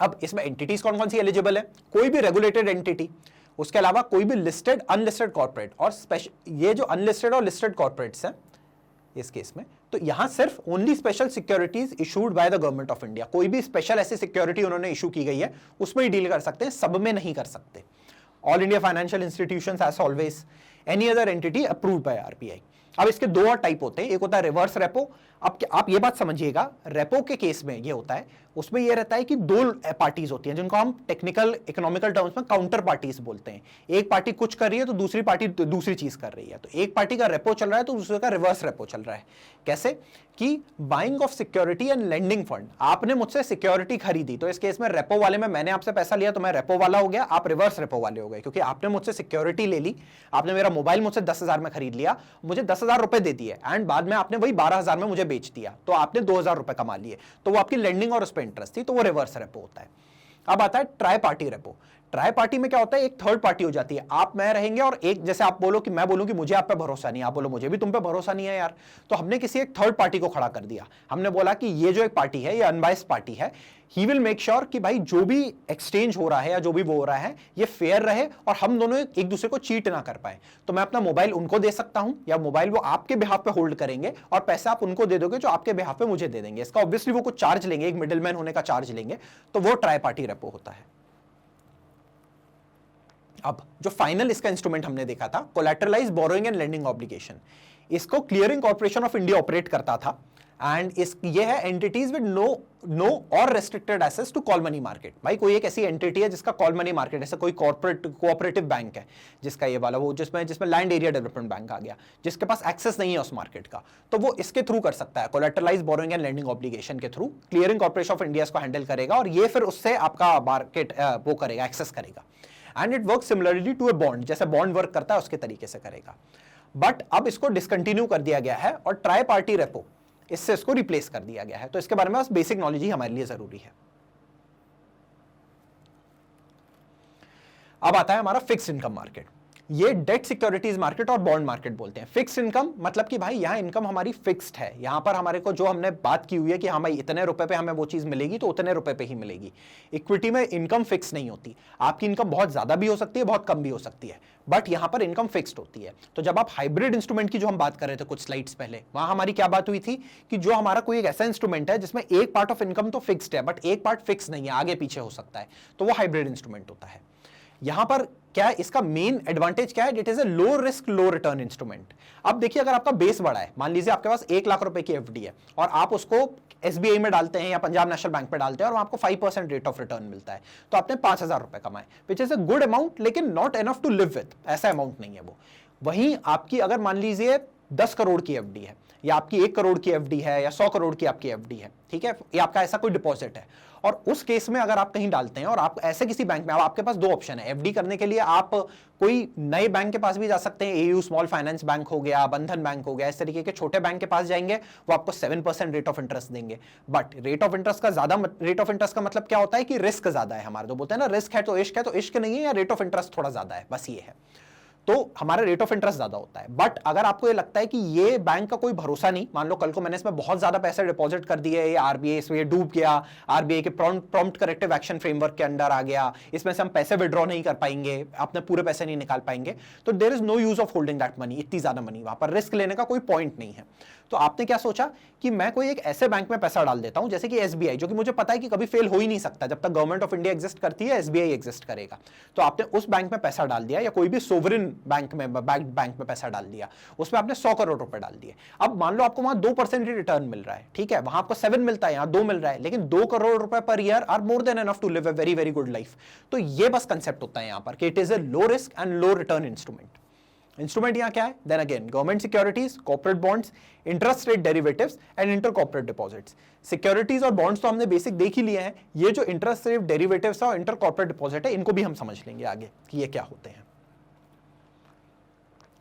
अब इसमें एंटिटीज कौन कौन सी एलिजिबल है? कोई भी रेगुलेटेड एंटिटी, उसके अलावा कोई भी लिस्टेड अनलिस्टेड कॉर्पोरेट, और ये जो अनलिस्टेड और लिस्टेड कॉर्पोरेट्स हैं इस केस में, तो यहां सिर्फ only special securities issued by the government of India, कोई भी स्पेशल ऐसी सिक्योरिटी उन्होंने इशू की गई है उसमें ही डील कर सकते हैं, सब में नहीं कर सकते। All India financial institutions as always, any other entity approved by RBI. अब इसके दो और टाइप होते हैं, एक होता है रिवर्स रेपो। अब आप ये बात समझिएगा, रेपो के केस में ये होता है, उसमें ये रहता है कि दो पार्टीज होती हैं जिनको हम टेक्निकल इकोनॉमिकल टर्म्स में काउंटर पार्टीज बोलते हैं। एक पार्टी कुछ कर रही है तो दूसरी पार्टी दूसरी चीज कर रही है, तो एक पार्टी का रेपो चल रहा है तो दूसरे का रिवर्स रेपो चल रहा है। कैसे? कि buying of security and lending fund, आपने मुझसे सिक्योरिटी खरीदी, तो इस केस में रेपो वाले में मैंने आपसे पैसा लिया तो मैं रेपो वाला हो गया, आप रिवर्स रेपो वाले हो गए, क्योंकि आपने मुझसे सिक्योरिटी ले ली, आपने मेरा मोबाइल मुझसे 10,000 में खरीद लिया, मुझे 10,000 रुपए दे दिए एंड बाद में आपने वही 12,000 में मुझे बेच दिया, तो आपने 2,000 रुपए कमा लिए, तो वो आपकी लेंडिंग और उस पर इंटरेस्ट थी, तो वो रिवर्स रेपो होता है। अब आता है try party repo. Try party में क्या होता है, एक थर्ड पार्टी हो जाती है, आप मैं रहेंगे और एक, जैसे आप बोलो कि मैं बोलूं कि मुझे आप पे भरोसा नहीं, आप बोलो मुझे भी तुम पे भरोसा नहीं है यार, तो हमने किसी एक थर्ड पार्टी को खड़ा कर दिया। हमने बोला कि ये जो एक पार्टी है ये अनबायस्ड पार्टी है, ही विल मेक श्योर कि भाई जो भी एक्सचेंज हो रहा है या जो भी वो हो रहा है ये फेयर रहे और हम दोनों एक दूसरे को चीट ना कर पाए। तो मैं अपना मोबाइल उनको दे सकता हूं या मोबाइल वो आपके बिहाफ पे होल्ड करेंगे और पैसा आप उनको दे दोगे जो आपके बिहाफ पे मुझे दे देंगे। इसका ऑब्वियसली वो कुछ चार्ज लेंगे, एक मिडिलमैन होने का चार्ज लेंगे, तो वो ट्राई पार्टी रेपो होता है। अब जो फाइनल इसका इंस्ट्रूमेंट हमने देखा था, collateralise borrowing and lending obligation, इसको clearing corporation of India operate करता था एंड ये है entities with no or restricted access to call money market. भाई कोई एक ऐसी एंटिटी है जिसका कॉल मनी मार्केट, जैसे कोई कोऑपरेटिव बैंक है जिसका ये वाला वो जिसमें लैंड एरिया डेवलपमेंट बैंक आ गया, जिसके पास एक्सेस नहीं है उस मार्केट का, तो वो इसके थ्रू कर सकता है, collateralise borrowing and lending obligation के through. Clearing corporation of India इसको हैंडल करेगा और ये फिर उससे आपका मार्केट वो करेगा, एक्सेस करेगा। And it work similarly to a bond, जैसे बॉन्ड वर्क करता है उसके तरीके से करेगा। बट अब इसको डिसकंटिन्यू कर दिया गया है और ट्राई पार्टी रेपो, इससे इसको रिप्लेस कर दिया गया है। तो इसके बारे में बस बेसिक नॉलेज ही हमारे लिए जरूरी है। अब आता है हमारा फिक्स्ड इनकम मार्केट। ये डेट सिक्योरिटीज मार्केट और बॉन्ड मार्केट बोलते हैं। फिक्स्ड इनकम मतलब कि भाई यहां इनकम हमारी फिक्स्ड है, यहां पर हमारे को जो हमने बात की हुई है कि हाँ भाई इतने रुपए पे हमें वो चीज मिलेगी तो उतने रुपए पे ही मिलेगी। इक्विटी में इनकम फिक्स नहीं होती, आपकी इनकम बहुत ज्यादा भी हो सकती है, बहुत कम भी हो सकती है, बट यहां पर इनकम फिक्स्ड होती है। तो जब आप हाइब्रिड इंस्ट्रूमेंट की जो हम बात कर रहे थे कुछ स्लाइड्स पहले, वहां हमारी क्या बात हुई थी कि जो हमारा कोई एक ऐसा इंस्ट्रूमेंट है जिसमें एक पार्ट ऑफ इनकम तो फिक्स्ड है बट एक पार्ट फिक्स नहीं है, आगे पीछे हो सकता है, तो वो हाइब्रिड इंस्ट्रूमेंट होता है। यहां पर क्या है, इसका मेन एडवांटेज क्या है, it is a low risk low return instrument. अब देखिए अगर आपका बेस बड़ा है, मान लीजिए आपके पास 1 लाख रुपए की एफडी है और आप उसको एसबीआई में डालते हैं या पंजाब नेशनल बैंक में डालते हैं और आपको 5% रेट ऑफ रिटर्न मिलता है, तो आपने 5,000 रुपए कमाए, which is a good amount, लेकिन not enough to live with, ऐसा अमाउंट नहीं है वो। वहीं आपकी अगर मान लीजिए 10 करोड़ की एफडी है, या आपकी 1 करोड़ की एफडी है, या 100 करोड़ की आपकी एफडी है, ठीक है, ये आपका ऐसा कोई डिपॉजिट है, और उस केस में अगर आप कहीं डालते हैं और आप ऐसे किसी बैंक में, अब आपके पास दो ऑप्शन है एफडी करने के लिए, आप कोई नए बैंक के पास भी जा सकते हैं, एयू स्मॉल फाइनेंस बैंक हो गया, बंधन बैंक हो गया, इस तरीके के छोटे बैंक के पास जाएंगे, वो आपको 7% रेट ऑफ इंटरेस्ट देंगे। बट रेट ऑफ इंटरेस्ट का ज्यादा, रेट ऑफ इंटरेस्ट का मतलब क्या होता है कि रिस्क ज्यादा है हमारे, तो बोलते हैं ना रिस्क है तो इश्क नहीं है, या रेट ऑफ इंटरेस्ट थोड़ा ज्यादा है, बस ये है, तो हमारा रेट ऑफ इंटरेस्ट ज्यादा होता है। बट अगर आपको ये लगता है कि ये बैंक का कोई भरोसा नहीं, मान लो कल को मैंने इसमें बहुत ज्यादा पैसे डिपॉजिट कर दिए, ये आरबीआई इसमें ये डूब गया, आरबीआई के प्रॉम्प्ट करेक्टिव एक्शन फ्रेमवर्क के अंडर आ गया, इसमें से हम पैसे विड्रॉ नहीं कर पाएंगे, अपने पूरे पैसे नहीं निकाल पाएंगे, तो there is no use of holding that money, इतनी ज्यादा मनी, वहां पर रिस्क लेने का कोई पॉइंट नहीं है। तो आपने क्या सोचा कि मैं कोई एक ऐसे बैंक में पैसा डाल देता हूं जैसे कि एसबीआई, जो कि मुझे पता है कि कभी फेल हो ही नहीं सकता, जब तक गवर्नमेंट ऑफ इंडिया एग्जिस्ट करती है एसबीआई एग्जिस्ट करेगा। तो आपने उस बैंक में पैसा डाल दिया, या कोई भी सोवरेन बैंक में पैसा डाल दिया, उसमें आपने 100 करोड़ रुपए डाल दिए। अब मान लो आपको वहां 2% ही रिटर्न मिल रहा है, ठीक है, वहां आपको 7 मिलता है, यहां 2 मिल रहा है, लेकिन 2 करोड़ रुपए per year are more than enough to live a very very good life. तो ये बस कंसेप्ट होता है यहां पर कि it is a low risk and low return instrument. Instrument यहां क्या है, then again government securities, corporate bonds, interest rate derivatives and inter corporate deposits. Securities और बॉन्ड्स तो हमने बेसिक देख ही लिए हैं, ये जो इंटरेस्ट रेट डेरिवेटिव्स और इंटर कॉर्पोरेट डिपॉजिट है, इनको भी हम समझ लेंगे आगे कि ये क्या होते हैं।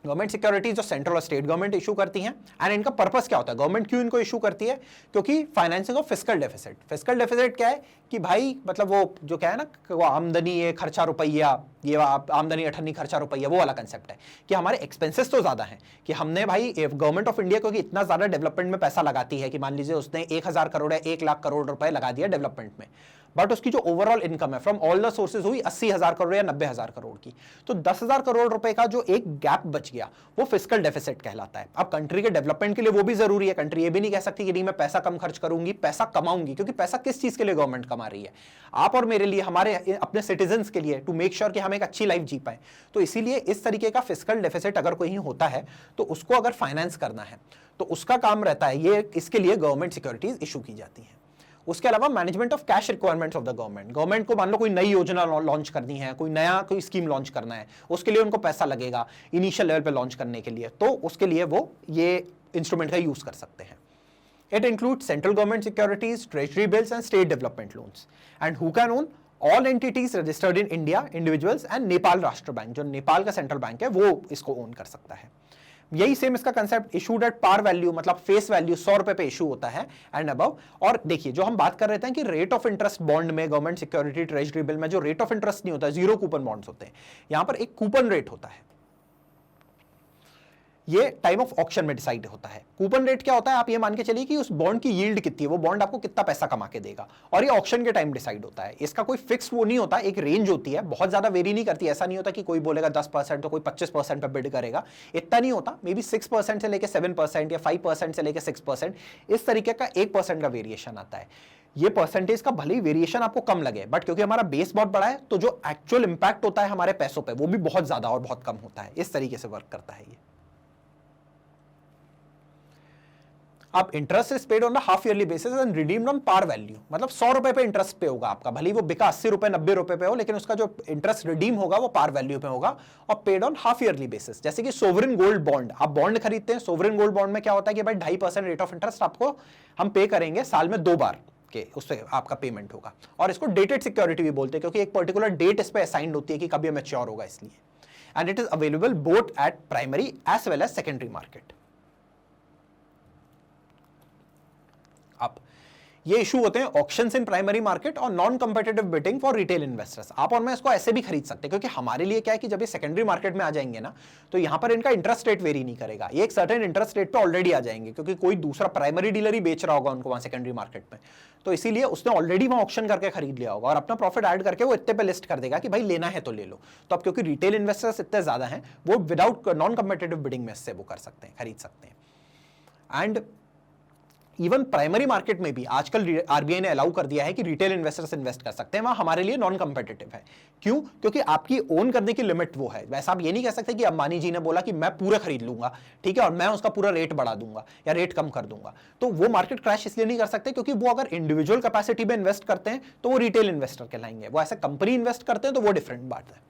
गवर्नमेंट सिक्योरिटीज जो सेंट्रल और स्टेट गवर्नमेंट इशू करती हैं, एंड इनका पर्पस क्या होता है, गवर्नमेंट क्यों इनको इशू करती है, क्योंकि financing of fiscal deficit. Fiscal deficit क्या है कि भाई मतलब वो जो क्या है ना, वो आमदनी है खर्चा रुपया, ये आमदनी अठन्नी खर्चा रुपया, वो वाला कंसेप्ट है कि हमारे एक्सपेंसेस तो ज्यादा हैं, कि हमने भाई गवर्नमेंट ऑफ इंडिया क्योंकि इतना ज्यादा डेवलपमेंट में पैसा लगाती है कि मान लीजिए उसने 1000 करोड़ या 1 लाख करोड़ रुपए लगा दिया डेवलपमेंट में, बट उसकी जो ओवरऑल इनकम है फ्रॉम ऑल द सोर्सेज हुई 80,000 करोड़ या 90,000 करोड़ की, तो 10,000 करोड़ रुपए का जो एक गैप बच गया वो फिस्कल डेफिसिट कहलाता है। अब कंट्री के डेवलपमेंट के लिए वो भी जरूरी है, कंट्री ये भी नहीं कह सकती कि नहीं मैं पैसा कम खर्च करूंगी, पैसा कमाऊंगी, क्योंकि पैसा किस चीज के लिए गवर्नमेंट कमा रही है, आप और मेरे लिए, हमारे अपने सिटीजन्स के लिए, टू मेक श्योर कि हम एक अच्छी लाइफ जी पाए। तो इसीलिए इस तरीके का फिस्कल डेफिसिट अगर कोई होता है तो उसको अगर फाइनेंस करना है तो उसका काम रहता है, ये इसके लिए गवर्नमेंट सिक्योरिटीज इशू की जाती हैं। उसके अलावा management of cash requirements of the government को मान लो कोई नई योजना लॉन्च करनी है, कोई स्कीम लॉन्च करना है, उसके लिए उनको पैसा लगेगा इनिशियल लेवल पे लॉन्च करने के लिए, तो उसके लिए वो ये इंस्ट्रूमेंट का यूज कर सकते हैं। It includes central government securities, treasury bills and state development loans, and who can own all entities registered in India, individuals and Nepal राष्ट्र बैंक, जो नेपाल का सेंट्रल बैंक है वो इसको ओन कर सकता है। यही सेम इसका concept, issued at par value, मतलब फेस वैल्यू 100 रुपए पे इशू होता है एंड अबव। और देखिए जो हम बात कर रहे थे कि रेट ऑफ इंटरेस्ट बॉन्ड में, गवर्नमेंट सिक्योरिटी, ट्रेजरी बिल में जो रेट ऑफ इंटरेस्ट नहीं होता है, जीरो कूपन बॉन्ड्स होते हैं, यहां पर एक कूपन रेट होता है, ये टाइम ऑफ ऑक्शन में डिसाइड होता है। कूपन रेट क्या होता है, आप ये मान के चलिए कि उस बॉन्ड की यील्ड कितनी है, वो बॉन्ड आपको कितना पैसा कमा के देगा, और ये ऑक्शन के टाइम डिसाइड होता है। इसका कोई फिक्स वो नहीं होता, एक रेंज होती है, बहुत ज्यादा वेरी नहीं करती, ऐसा नहीं होता कि कोई बोलेगा 10% तो कोई 25% पे बिड करेगा, इतना नहीं होता, मे बी 6% से लेकर 7% या 5% से लेकर 6%, इस तरीके का 1% का वेरिएशन आता है। ये परसेंटेज का भले ही वेरिएशन आपको कम लगे, बट क्योंकि हमारा बेस बहुत बड़ा है तो जो एक्चुअल इंपैक्ट होता है हमारे पैसों पे वो भी बहुत ज्यादा और बहुत कम होता है। इस तरीके से वर्क करता है ये। अब interest is paid on half yearly basis and redeemed on par value, मतलब 100 रुपए पे इंटरेस्ट पे होगा आपका, भले ही वो बिका 80 रुपए 90 रुपए पे हो, लेकिन उसका जो इंटरेस्ट रिडीम होगा वो पार वैल्यू पे होगा और paid on half yearly basis. जैसे कि सोवरेन गोल्ड बॉन्ड, आप बॉन्ड खरीदते हैं, सोवरेन गोल्ड बॉन्ड में क्या होता है कि भाई 2.5% रेट ऑफ इंटरेस्ट आपको हम पे करेंगे साल में 2 बार के, उससे आपका पेमेंट होगा, और इसको डेटेड सिक्योरिटी भी बोलते हैं क्योंकि एक पर्टिकुलर डेट इस पे असाइंड होती है कि कभी मैच्योर होगा इसलिए। And it is available both at primary as well as secondary market. अब ये इशू होते हैं ऑक्शंस इन प्राइमरी मार्केट और non competitive bidding for retail investors. आप और मैं इसको ऐसे भी खरीद सकते हैं क्योंकि हमारे लिए क्या है कि जब ये सेकेंडरी मार्केट में आ जाएंगे ना तो यहां पर इनका इंटरेस्ट रेट वेरी नहीं करेगा, ये एक सर्टेन इंटरेस्ट रेट पे ऑलरेडी आ जाएंगे क्योंकि कोई दूसरा प्राइमरी डीलर ही बेच रहा होगा उनको वहां सेकेंडरी मार्केट में, तो इसीलिए उसने ऑलरेडी वहां ऑक्शन करके खरीद लिया होगा और अपना प्रॉफिट ऐड करके वो इतने पे लिस्ट कर देगा कि भाई लेना है तो ले लो। तो अब क्योंकि रिटेल इन्वेस्टर्स इतने ज्यादा हैं वो विदाउट नॉन कम्पिटिटिव बिडिंग में इससे वो कर सकते हैं, खरीद सकते हैं। एंड इवन प्राइमरी मार्केट में भी आजकल आरबीआई ने अलाउ कर दिया है कि रिटेल इन्वेस्टर्स इन्वेस्ट कर सकते हैं, वहां हमारे लिए नॉन कम्पिटिटिव है। क्यों? क्योंकि आपकी ओन करने की लिमिट वो है। वैसा आप ये नहीं कह सकते कि अंबानी जी ने बोला कि मैं पूरा खरीद लूंगा, ठीक है, और मैं उसका पूरा रेट बढ़ा दूंगा या रेट कम कर दूंगा, तो वो मार्केट क्रैश इसलिए नहीं कर सकते क्योंकि वो अगर इंडिविजुअल कैपेसिटी में इन्वेस्ट करते हैं तो वो रिटेल इन्वेस्टर कहलाएंगे, वो ऐसे कंपनी इन्वेस्ट करते हैं तो वो डिफरेंट बात है।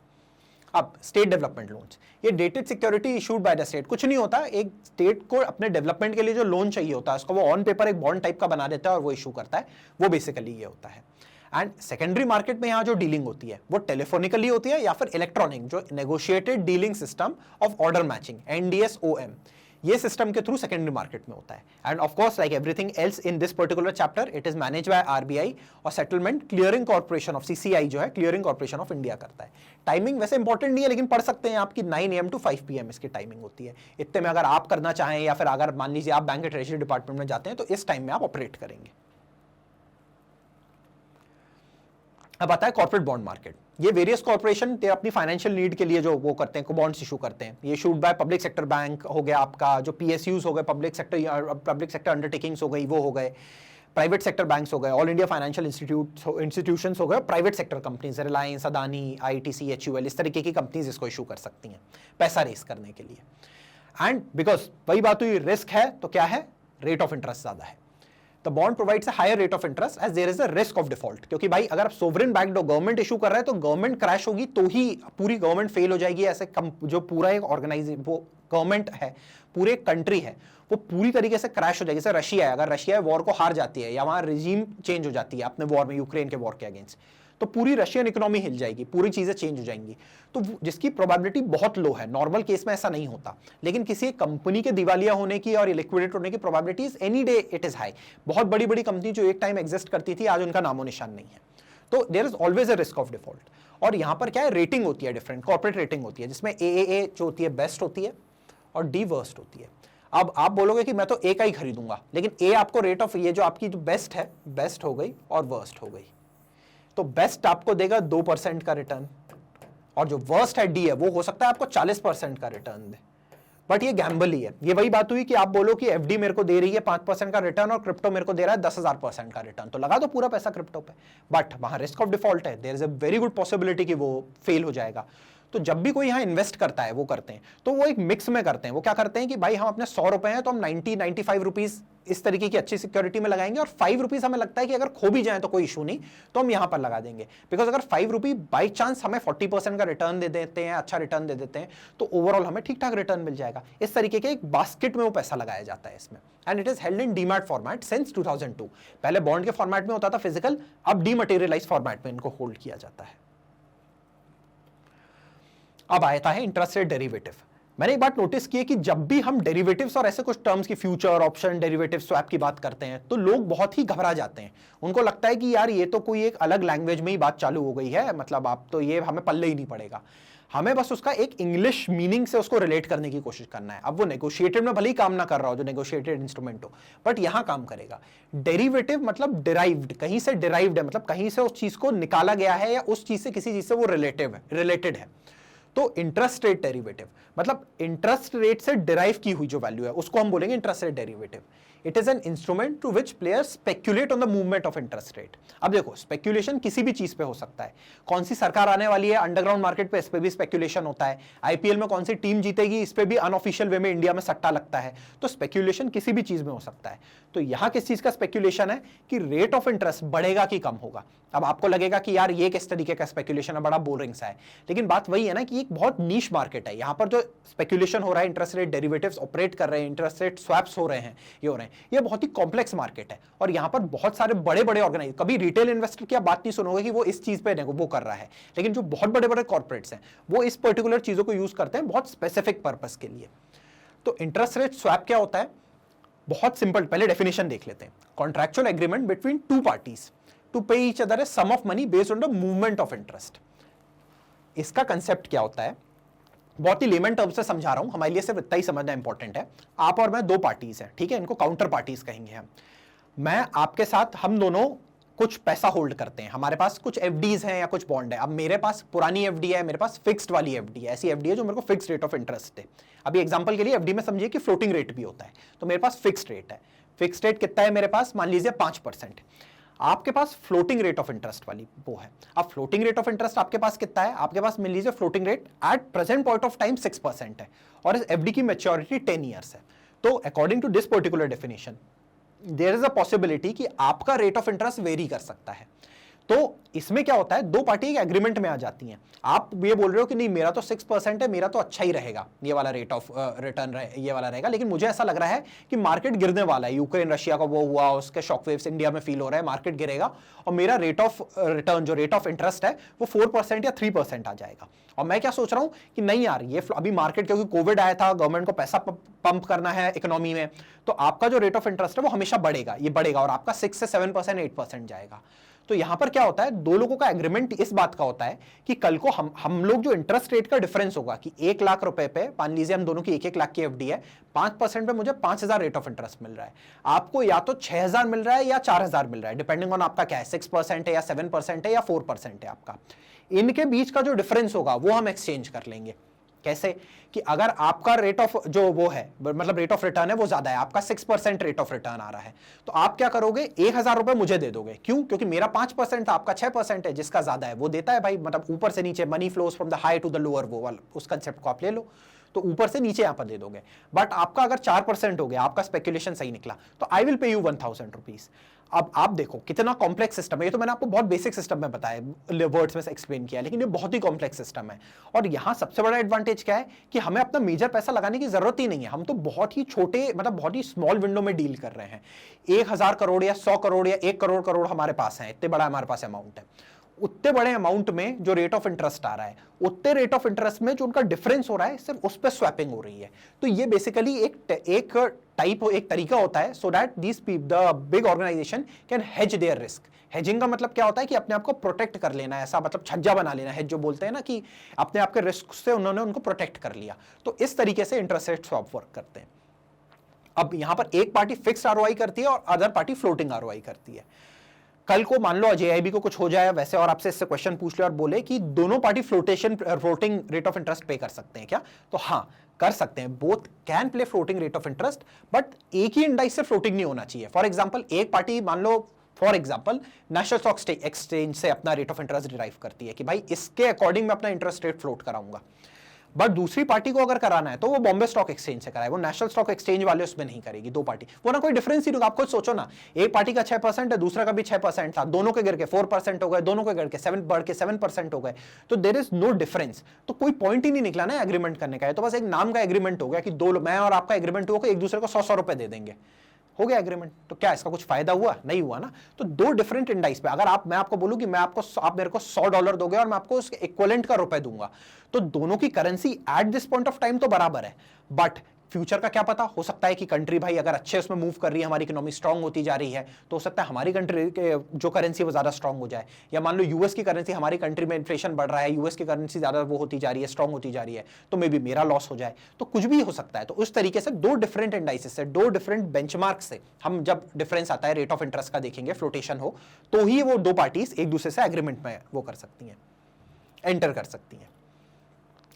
अब स्टेट डेवलपमेंट लोन्स, ये dated security issued by the state, कुछ नहीं होता, एक स्टेट को अपने डेवलपमेंट के लिए जो लोन चाहिए होता है उसको वो ऑन पेपर एक बॉन्ड टाइप का बना देता है और वो इशू करता है, वो बेसिकली ये होता है। एंड सेकेंडरी मार्केट में यहाँ जो डीलिंग होती है वो टेलीफोनिकली होती है या फिर इलेक्ट्रॉनिक, जो negotiated dealing system of order matching NDSOM, ये सिस्टम के थ्रू सेकेंडरी मार्केट में होता है। End of course like everything else in this particular chapter it is manage by RBI और settlement clearing corporation of CCI जो है clearing corporation of India करता है। टाइमिंग वैसे इंपॉर्टेंट नहीं है लेकिन पढ़ सकते हैं, आपकी 9 AM to 5 PM इसकी टाइमिंग होती है। इतने में अगर आप करना चाहें या फिर अगर मान लीजिए आप बैंक के ट्रेजरी डिपार्टमेंट में जाते हैं तो इस टाइम में आप ऑपरेट करेंगे। अब आता है कॉर्पोरेट बॉन्ड मार्केट। ये वेरियस कॉर्पोरेशन अपनी फाइनेंशियल नीड के लिए जो वो करते हैं, बॉन्ड्स इशू करते हैं। ये issued by public sector bank हो गया आपका, जो PSUs हो गए, पब्लिक सेक्टर अंडरटेकिंग्स हो गई, वो हो गए, प्राइवेट सेक्टर बैंक्स हो गए, ऑल इंडिया फाइनेंशियल इंस्टीट्यूशंस हो गए, private sector companies, Reliance, Adani, ITC, HUL, इस तरीके की कंपनीज इसको इशू कर सकती हैं पैसा रेस करने के लिए। एंड बिकॉज वही बात हुई, रिस्क है तो क्या है, रेट ऑफ इंटरेस्ट ज्यादा है। The bond provides a higher rate of interest as there is a risk of default, क्योंकि भाई अगर आप सोवरेन बैक्ड हो, गवर्नमेंट इशू कर रहा है तो गवर्नमेंट क्रैश होगी तो ही पूरी गवर्नमेंट फेल हो जाएगी। ऐसे जो पूरा एक वो गवर्नमेंट है, पूरे कंट्री है, वो पूरी तरीके से क्रैश हो जाएगी। जैसे रशिया है, अगर रशिया वॉर को हार जाती है या वहां रिजीम चेंज हो जाती है अपने वॉर में, यूक्रेन के वॉर के अगेंस्ट, तो पूरी रशियन इकोनॉमी हिल जाएगी, पूरी चीजें चेंज हो जाएंगी। तो जिसकी प्रोबेबिलिटी बहुत लो है, नॉर्मल केस में ऐसा नहीं होता, लेकिन किसी कंपनी के दिवालिया होने की और लिक्विडेट होने की probabilities any day it is high. बहुत बड़ी बड़ी कंपनी जो एक टाइम एग्जिस्ट करती थी आज उनका नामो निशान नहीं है, तो there is always a risk of default. और यहां पर क्या है, रेटिंग होती है, डिफरेंट कॉर्पोरेट रेटिंग होती है, जिसमें AAA जो होती है बेस्ट होती है और D वर्स्ट होती है। अब आप बोलोगे कि मैं तो A का ही खरीदूंगा, लेकिन A आपको रेट ऑफ, ये जो आपकी जो बेस्ट है, बेस्ट हो गई और वर्स्ट हो गई, तो बेस्ट आपको देगा 2% का रिटर्न और जो वर्स्ट है D है वो हो सकता है आपको 40% का रिटर्न दे। बट ये गैम्बल ही है। ये वही बात हुई कि आप बोलो कि FD मेरे को दे रही है 5% का रिटर्न और क्रिप्टो मेरे को दे रहा है 10,000% का रिटर्न, तो लगा दो पूरा पैसा क्रिप्टो पे, बट वहां रिस्क ऑफ डिफॉल्ट है, there is a very good possibility कि वो फेल हो जाएगा। तो जब भी कोई यहाँ इन्वेस्ट करता है, वो करते हैं तो वो एक मिक्स में करते हैं। वो क्या करते हैं कि भाई हम अपने 100 रुपए हैं तो हम 90-95 रुपीज इस तरीके की अच्छी सिक्योरिटी में लगाएंगे और 5 रुपीज हमें लगता है कि अगर खो भी जाए तो कोई इशू नहीं, तो हम यहां पर लगा देंगे। बिकॉज अगर 5 रुपी बाई चांस हमें 40% का रिटर्न दे देते हैं, अच्छा रिटर्न दे देते हैं, तो ओवरऑल हमें ठीक ठाक रिटर्न मिल जाएगा। इस तरीके के एक बास्केट में वो पैसा लगाया जाता है इसमें। And it is held in demat format since 2002। पहले बॉन्ड के फॉर्मेट में होता था फिजिकल, अब डीमटेरियलाइज फॉर्मेट में इनको होल्ड किया जाता है। अब आता है इंटरेस्ट रेट डेरिवेटिव। मैंने एक बात नोटिस की है कि जब भी हम डेरिवेटिव्स और ऐसे कुछ टर्म्स की, फ्यूचर, ऑप्शन, डेरिवेटिव, स्वैप की बात करते हैं तो लोग बहुत ही घबरा जाते हैं। उनको लगता है कि यार ये तो कोई एक अलग लैंग्वेज में ही बात चालू हो गई है, मतलब आप तो ये हमें पल्ले ही नहीं पड़ेगा। हमें बस उसका एक इंग्लिश मीनिंग से उसको रिलेट करने की कोशिश करना है। अब वो नेगोशिएटेड में भले ही काम ना कर रहा हो, जो नेगोशिएटेड इंस्ट्रूमेंट हो, बट यहां काम करेगा। डेरिवेटिव मतलब डिराइव्ड, कहीं से डिराइव्ड है, मतलब कहीं से उस चीज को निकाला गया है या उस चीज से किसी चीज से वो रिलेटेड है। तो इंटरेस्ट रेट डेरिवेटिव मतलब इंटरेस्ट रेट से डिराइव की हुई जो वैल्यू है उसको हम बोलेंगे interest rate derivative. It is an instrument to which players speculate on the movement of interest rate. अब देखो, स्पेक्यूलेशन किसी भी चीज पे हो सकता है। कौन सी सरकार आने वाली है अंडरग्राउंड मार्केट पे, इस पे भी स्पेक्यूलेशन होता है। IPL में कौन सी टीम जीतेगी, इस पे भी अनऑफिशियल वे में इंडिया में सट्टा लगता है। तो स्पेक्यूलेशन किसी भी चीज में हो सकता है। तो यहां किस चीज का स्पेक्यूलेशन है कि रेट ऑफ इंटरेस्ट बढ़ेगा कि कम होगा। अब आपको लगेगा कि यार ये किस तरीके का स्पेक्यूलेशन है, बड़ा बोरिंग सा है, लेकिन बात वही है ना कि एक बहुत नीश मार्केट है। यहां पर जो स्पेक्यूलेशन हो रहा है, इंटरेस्ट रेट डेरिवेटिव्स ऑपरेट कर रहे हैं, इंटरेस्ट रेट स्वैप्स हो रहे हैं, ये हो रहे हैं, ये बहुत ही कॉम्प्लेक्स मार्केट है। और यहां पर बहुत सारे बड़े बड़े ऑर्गेनाइज, कभी रिटेल इन्वेस्टर की आप बात नहीं सुनोगे कि वो इस चीज पे वो कर रहा है, लेकिन जो बहुत बड़े बड़े कॉर्पोरेट्स हैं वो इस पर्टिकुलर चीजों को यूज करते हैं बहुत स्पेसिफिक पर्पस के लिए। तो इंटरेस्ट रेट स्वैप क्या होता है, बहुत सिंपल, पहले डेफिनेशन देख लेते हैं। Contractual agreement between two parties to pay each other a sum of money based on the movement of interest. इसका कंसेप्ट क्या होता है, बहुत ही लेमन टर्म से समझा रहा हूं, हमारे लिए सिर्फ इतना ही समझना इंपॉर्टेंट है। आप और मैं दो पार्टीज हैं, ठीक है, इनको काउंटर पार्टीज कहेंगे हम। मैं आपके साथ, हम दोनों कुछ पैसा होल्ड करते हैं, हमारे पास कुछ FDs हैं या कुछ बॉन्ड है। अब मेरे पास पुरानी FD है, मेरे पास फिक्स्ड वाली FD है, ऐसी FD है जो मेरे को फिक्स्ड रेट ऑफ इंटरेस्ट है। अभी एग्जांपल के लिए FD में समझिए कि फ्लोटिंग रेट भी होता है, तो मेरे पास फिक्स्ड रेट है। फिक्स्ड रेट कितना है मेरे पास, मान लीजिए 5%। आपके पास फ्लोटिंग रेट ऑफ इंटरेस्ट वाली वो है। अब फ्लोटिंग रेट ऑफ इंटरेस्ट आपके पास कितना है, आपके पास मान लीजिए floating rate at present point of time 6% है और इस FD की मैच्योरिटी 10 ईयर्स है। तो according to this particular definition there is a possibility कि आपका रेट ऑफ इंटरेस्ट वेरी कर सकता है। तो इसमें क्या होता है, दो पार्टी एक एग्रीमेंट में आ जाती हैं। आप ये बोल रहे हो कि नहीं मेरा तो 6% है, मेरा तो अच्छा ही रहेगा, ये वाला रेट ऑफ रिटर्न ये वाला रहेगा, लेकिन मुझे ऐसा लग रहा है कि मार्केट गिरने वाला है, यूक्रेन रशिया का वो हुआ, उसके शॉकवेव्स इंडिया में फील हो रहा है, मार्केट गिरेगा और मेरा रेट ऑफ रिटर्न जो रेट ऑफ इंटरेस्ट है वो 4% या 3% आ जाएगा। और मैं क्या सोच रहा हूं कि नहीं यार, ये अभी मार्केट, क्योंकि कोविड आया था, गवर्नमेंट को पैसा पंप करना है इकोनॉमी में, तो आपका जो रेट ऑफ इंटरेस्ट है वो हमेशा बढ़ेगा, ये बढ़ेगा और आपका 6 से 7%, 8% जाएगा। तो यहां पर क्या होता है, दो लोगों का एग्रीमेंट इस बात का होता है कि कल को हम लोग जो इंटरेस्ट रेट का डिफरेंस होगा कि 1 लाख रुपए पे, मान लीजिए हम दोनों की 1-1 लाख की एफडी है, 5% पे मुझे 5,000 रेट ऑफ इंटरेस्ट मिल रहा है, आपको या तो 6,000 मिल रहा है या 4,000 मिल रहा है, डिपेंडिंग ऑन आपका क्या है, 6% है या 7% है या 4% है आपका। इनके बीच का जो डिफरेंस होगा वो हम एक्सचेंज कर लेंगे। कैसे कि अगर आपका रेट ऑफ जो वो है, मतलब रेट ऑफ रिटर्न है वो ज्यादा है, आपका 6% रेट ऑफ रिटर्न आ रहा है, तो आप क्या करोगे, 1,000 रुपए मुझे दे दोगे। क्यों? क्योंकि मेरा 5% था, आपका 6% है, जिसका ज्यादा है वो देता है भाई, मतलब ऊपर से नीचे, money flows from the high to the lower, वो वाला उस कंसेप्ट को आप ले लो, तो ऊपर से नीचे यहां पर दे दोगे। बट आपका अगर 4% हो गया, आपका स्पेकुलेशन सही निकला, तो I will pay you 1,000 rupees. अब आप देखो कितना कॉम्प्लेक्स सिस्टम है, ये तो मैंने आपको बहुत बेसिक सिस्टम में बताया, वर्ड्स में से एक्सप्लेन किया, लेकिन ये बहुत ही कॉम्प्लेक्स सिस्टम है। और यहां सबसे बड़ा एडवांटेज क्या है कि हमें अपना मेजर पैसा लगाने की जरूरत ही नहीं है, हम तो बहुत ही छोटे, मतलब बहुत ही स्मॉल विंडो में डील कर रहे हैं। 1,000 करोड़ या 100 करोड़ या 1 करोड़ करोड़ हमारे पास है, इतने बड़ा हमारे पास अमाउंट है। उतने बड़े अमाउंट में जो रेट ऑफ इंटरेस्ट आ रहा है, उतने रेट ऑफ इंटरेस्ट में जो उनका डिफरेंस हो रहा है, सिर्फ उस पर स्वैपिंग हो रही है। तो ये बेसिकली एक तरीका होता है so that the big organisation can hedge their risk. Hedging का मतलब क्या होता है कि अपने आप को प्रोटेक्ट कर लेना, ऐसा मतलब छज्जा बना लेना, हेज जो बोलते हैं ना, कि अपने आप के रिस्क से उन्होंने उनको प्रोटेक्ट कर लिया। तो इस तरीके से इंटरेस्ट रेट स्वैप वर्क करते हैं। अब यहां पर एक पार्टी फिक्स्ड आरओआई करती है और अदर पार्टी फ्लोटिंग आरओआई करती है। कल को मान लो जेआईबी को कुछ हो जाए वैसे और आपसे इससे क्वेश्चन पूछ ले और बोले कि दोनों party floating rate of interest पे कर सकते हैं क्या, तो हाँ कर सकते हैं, both can play floating rate of interest, but एक ही इंडाइस से फ्लोटिंग नहीं होना चाहिए। फॉर एग्जांपल एक पार्टी मान लो for example national stock exchange से अपना रेट ऑफ इंटरेस्ट डिराइव करती है कि भाई इसके अकॉर्डिंग मैं अपना इंटरेस्ट रेट फ्लोट कराऊंगा, बट दूसरी पार्टी को अगर कराना है तो वो बॉम्बे स्टॉक एक्सचेंज से कराए, वो नेशनल स्टॉक एक्सचेंज वाले उसमें नहीं करेगी। दो पार्टी वो ना कोई डिफरेंस ही नहीं, आप खुद सोचो ना, एक पार्टी का 6% है, दूसरा का भी 6% था, दोनों के गिर के 4% हो गए, दोनों के गिर के 7% हो गए, तो देयर इज नो डिफरेंस, तो कोई पॉइंट ही नहीं निकला ना एग्रीमेंट करने का। तो बस एक नाम का एग्रीमेंट हो गया कि मैं और आपका एग्रीमेंट हुआ कि एक दूसरे को 100 रुपए दे देंगे, हो गया एग्रीमेंट। तो क्या इसका कुछ फायदा हुआ? नहीं हुआ ना। तो दो डिफरेंट इंडाइस पे अगर मैं आपको बोलूं कि आप मेरे को $100 दोगे और मैं आपको उसके इक्विवेलेंट का रुपए दूंगा, तो दोनों की currency at this point of time तो बराबर है, बट फ्यूचर का क्या पता, हो सकता है कि कंट्री भाई अगर अच्छे उसमें मूव कर रही है, हमारी इकोनॉमी स्ट्रांग होती जा रही है, तो हो सकता है हमारी कंट्री के जो करेंसी वो ज्यादा स्ट्रांग हो जाए, या मान लो यूएस की करेंसी, हमारी कंट्री में इन्फ्लेशन बढ़ रहा है, यूएस की करेंसी ज्यादा वो होती जा रही है, स्ट्रांग होती जा रही है, तो मे बी मेरा लॉस हो जाए, तो कुछ भी हो सकता है। तो उस तरीके से दो डिफरेंट इंडाइसेस से, दो डिफरेंट बेंचमार्क से हम जब डिफरेंस आता है रेट ऑफ इंटरेस्ट का देखेंगे, फ्लोटेशन हो, तो ही वो दो पार्टीज एक दूसरे से एग्रीमेंट में वो कर सकती हैं, एंटर कर सकती हैं।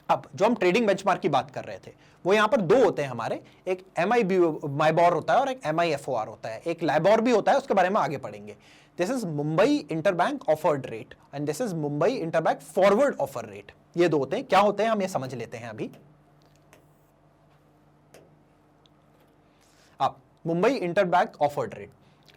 अब जो हम ट्रेडिंग बेंचमार्क की बात कर रहे थे, वो यहां पर दो होते हैं हमारे, एक माइबॉर होता है और एक MIFOR होता है, एक लाइबॉर भी होता है, उसके बारे में आगे पढ़ेंगे। This is Mumbai interbank offered rate and this is Mumbai interbank forward offer rate. ये दो होते हैं, क्या होते हैं हम ये समझ लेते हैं अभी। अब Mumbai interbank offered rate,